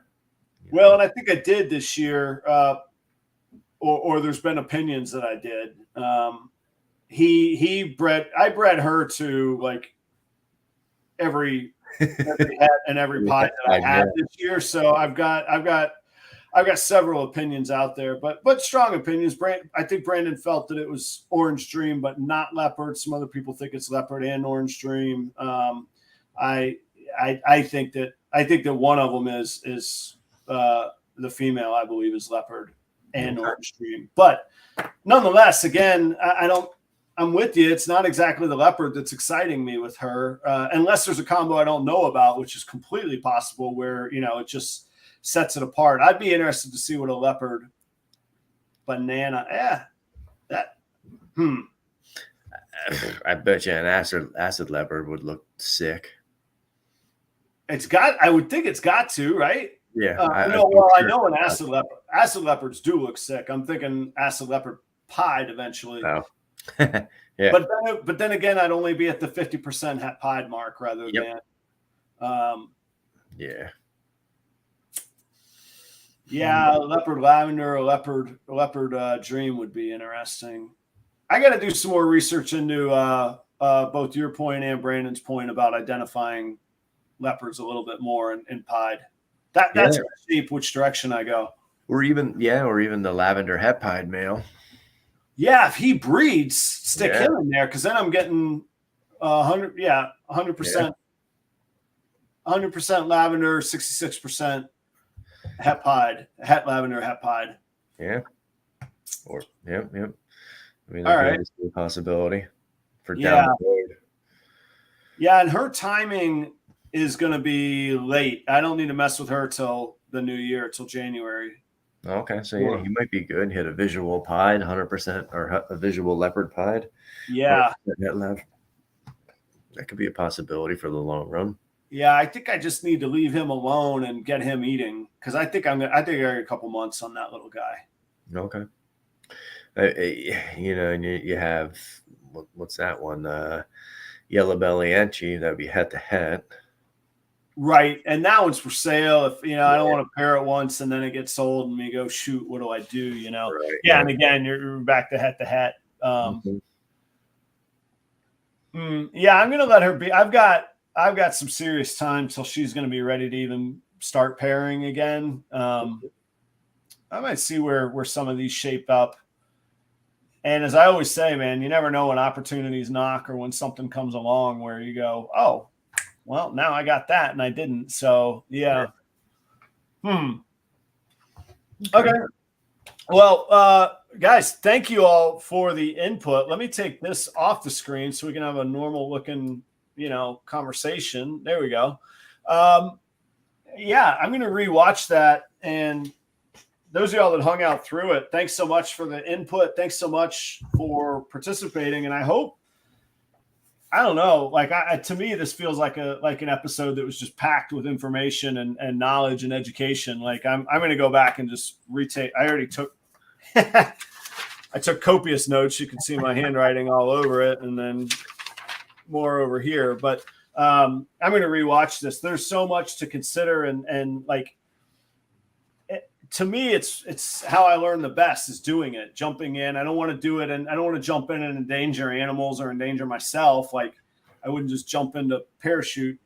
Well, and I think I did this year, or there's been opinions that I did. I bred her to like every hat and every pied that I had this year. So I've got several opinions out there, but strong opinions. I think Brandon felt that it was Orange Dream, but not leopard. Some other people think it's leopard and Orange Dream. I think that one of them is the female. I believe is leopard and Orange Dream. But nonetheless, again, I'm with you. It's not exactly the leopard that's exciting me with her, unless there's a combo I don't know about, which is completely possible where it just sets it apart. I'd be interested to see what a leopard banana. I bet you an acid leopard would look sick. I would think it's got to, right? Yeah. I know an acid leopards do look sick. I'm thinking acid leopard pied eventually. No. Yeah. But then again, I'd only be at the 50% het pied mark rather than. Yeah. Yeah, leopard lavender or leopard dream would be interesting. I got to do some more research into both your point and Brandon's point about identifying leopards a little bit more in pied. That's going to shape which direction I go. Or even the lavender het pied male. Yeah, if he breeds, stick him in there, because then I'm getting 100%, 100% lavender, 66% het lavender, het pied. Yeah. Or yep. I mean, all right, a possibility for down the road. Yeah, and her timing is going to be late. I don't need to mess with her till the new year, till January. Okay, so yeah, he might be good. Hit a visual pied, 100%, or a visual leopard pied. Yeah, that could be a possibility for the long run. Yeah, I think I just need to leave him alone and get him eating, because I think I got a couple months on that little guy. Okay. And you have what's that one? Yellow belly enchi. That'd be het to het. Right, and that one's for sale. If I don't want to pair it once and then it gets sold, and we go, shoot, what do I do? Right, and again, you're back to het to het. Yeah, I'm gonna let her be. I've got some serious time till she's gonna be ready to even start pairing again. I might see where some of these shape up. And as I always say, man, you never know when opportunities knock or when something comes along where you go, oh, well, now I got that and I didn't. So, yeah. Okay. Well, guys, thank you all for the input. Let me take this off the screen so we can have a normal looking, conversation. There we go. Yeah, I'm going to rewatch that. And those of y'all that hung out through it, thanks so much for the input. Thanks so much for participating. And I hope, I don't know, to me, this feels like an episode that was just packed with information and knowledge and education. Like I'm going to go back and just retake. I already took, I took copious notes. You can see my handwriting all over it, and then more over here. But I'm going to rewatch this. There's so much to consider, and to me, it's how I learn the best is doing it, jumping in. I don't want to do it, and I don't want to jump in and endanger animals or endanger myself. Like I wouldn't just jump into parachute,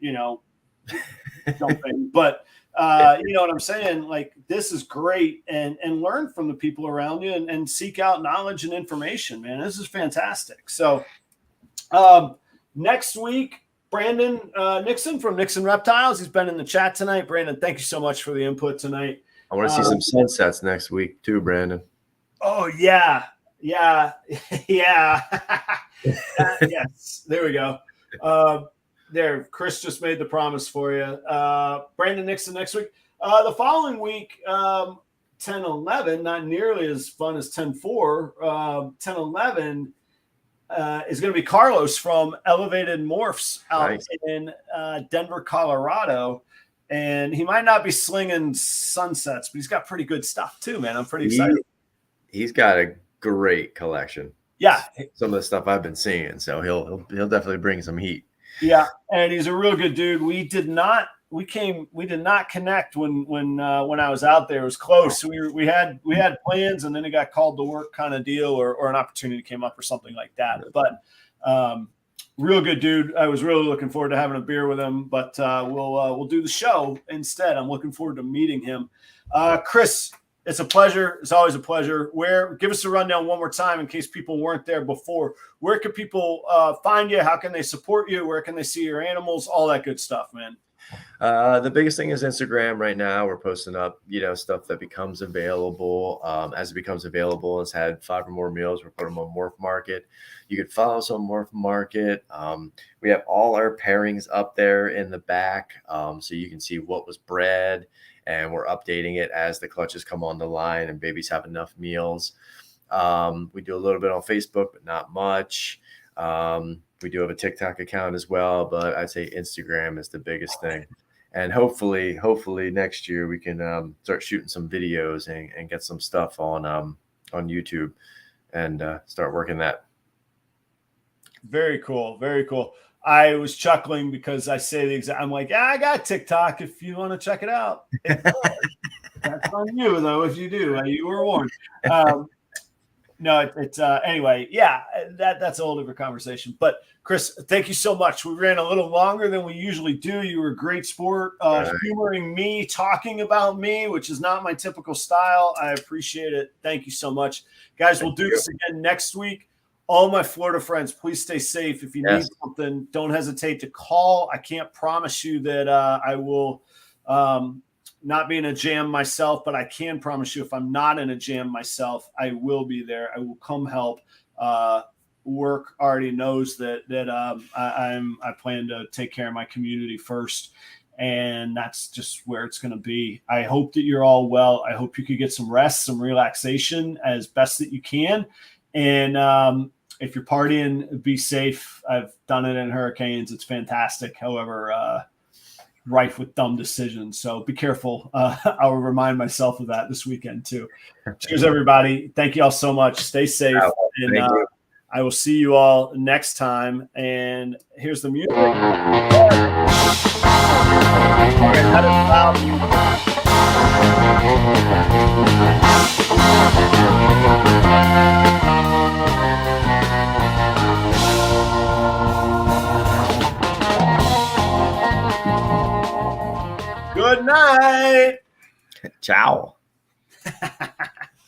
jumping. But you know what I'm saying? Like this is great, and learn from the people around you, and seek out knowledge and information. Man, this is fantastic. So next week, Brandon Nixon from Nixon Reptiles. He's been in the chat tonight. Brandon, thank you so much for the input tonight. I want to see some sunsets next week too, Brandon. Oh yeah. Yes, there we go. There, Chris just made the promise for you. Brandon Nixon next week. The following week, 10-11, not nearly as fun as 10-4. 10-11 is going to be Carlos from Elevated Morphs out in Denver, Colorado. And he might not be slinging sunsets, but he's got pretty good stuff too, man. I'm pretty excited. He's got a great collection. Yeah. Some of the stuff I've been seeing. So he'll definitely bring some heat. Yeah. And he's a real good dude. We did not connect when I was out there. It was close. We had plans, and then it got called to work kind of deal, or an opportunity came up or something like that. But real good dude. I was really looking forward to having a beer with him, but we'll do the show instead. I'm looking forward to meeting him. Chris, it's a pleasure. It's always a pleasure. Give us a rundown one more time in case people weren't there before. Where can people find you? How can they support you? Where can they see your animals? All that good stuff, man. The biggest thing is Instagram right now. We're posting up, stuff that becomes available. As it becomes available, it's had 5 or more meals. We're putting them on Morph Market. You could follow us on Morph Market. We have all our pairings up there in the back, so you can see what was bred, and we're updating it as the clutches come on the line and babies have enough meals. We do a little bit on Facebook, but not much. We do have a TikTok account as well, but I'd say Instagram is the biggest thing. And hopefully next year we can start shooting some videos and get some stuff on YouTube and start working that. Very cool. Very cool. I was chuckling because I say the exact, I'm like, I got TikTok if you want to check it out. That's on you though. If you do, you were warned. No, it's anyway. Yeah, that's a whole different conversation. But Chris, thank you so much. We ran a little longer than we usually do. You were a great sport, humoring me, talking about me, which is not my typical style. I appreciate it. Thank you so much, guys. We'll do this again next week. All my Florida friends, please stay safe. If you need something, don't hesitate to call. I can't promise you that I will. Not be in a jam myself, but I can promise you if I'm not in a jam myself, I will be there. I will come help. Work already knows that I plan to take care of my community first, and that's just where it's going to be. I hope that you're all well. I hope you could get some rest, some relaxation as best that you can. And if you're partying, be safe. I've done it in hurricanes. It's fantastic. However, rife with dumb decisions. So be careful. I'll remind myself of that this weekend too. Cheers, everybody. Thank you all so much. Stay safe. And I will see you all next time. And here's the music. Good night. Ciao.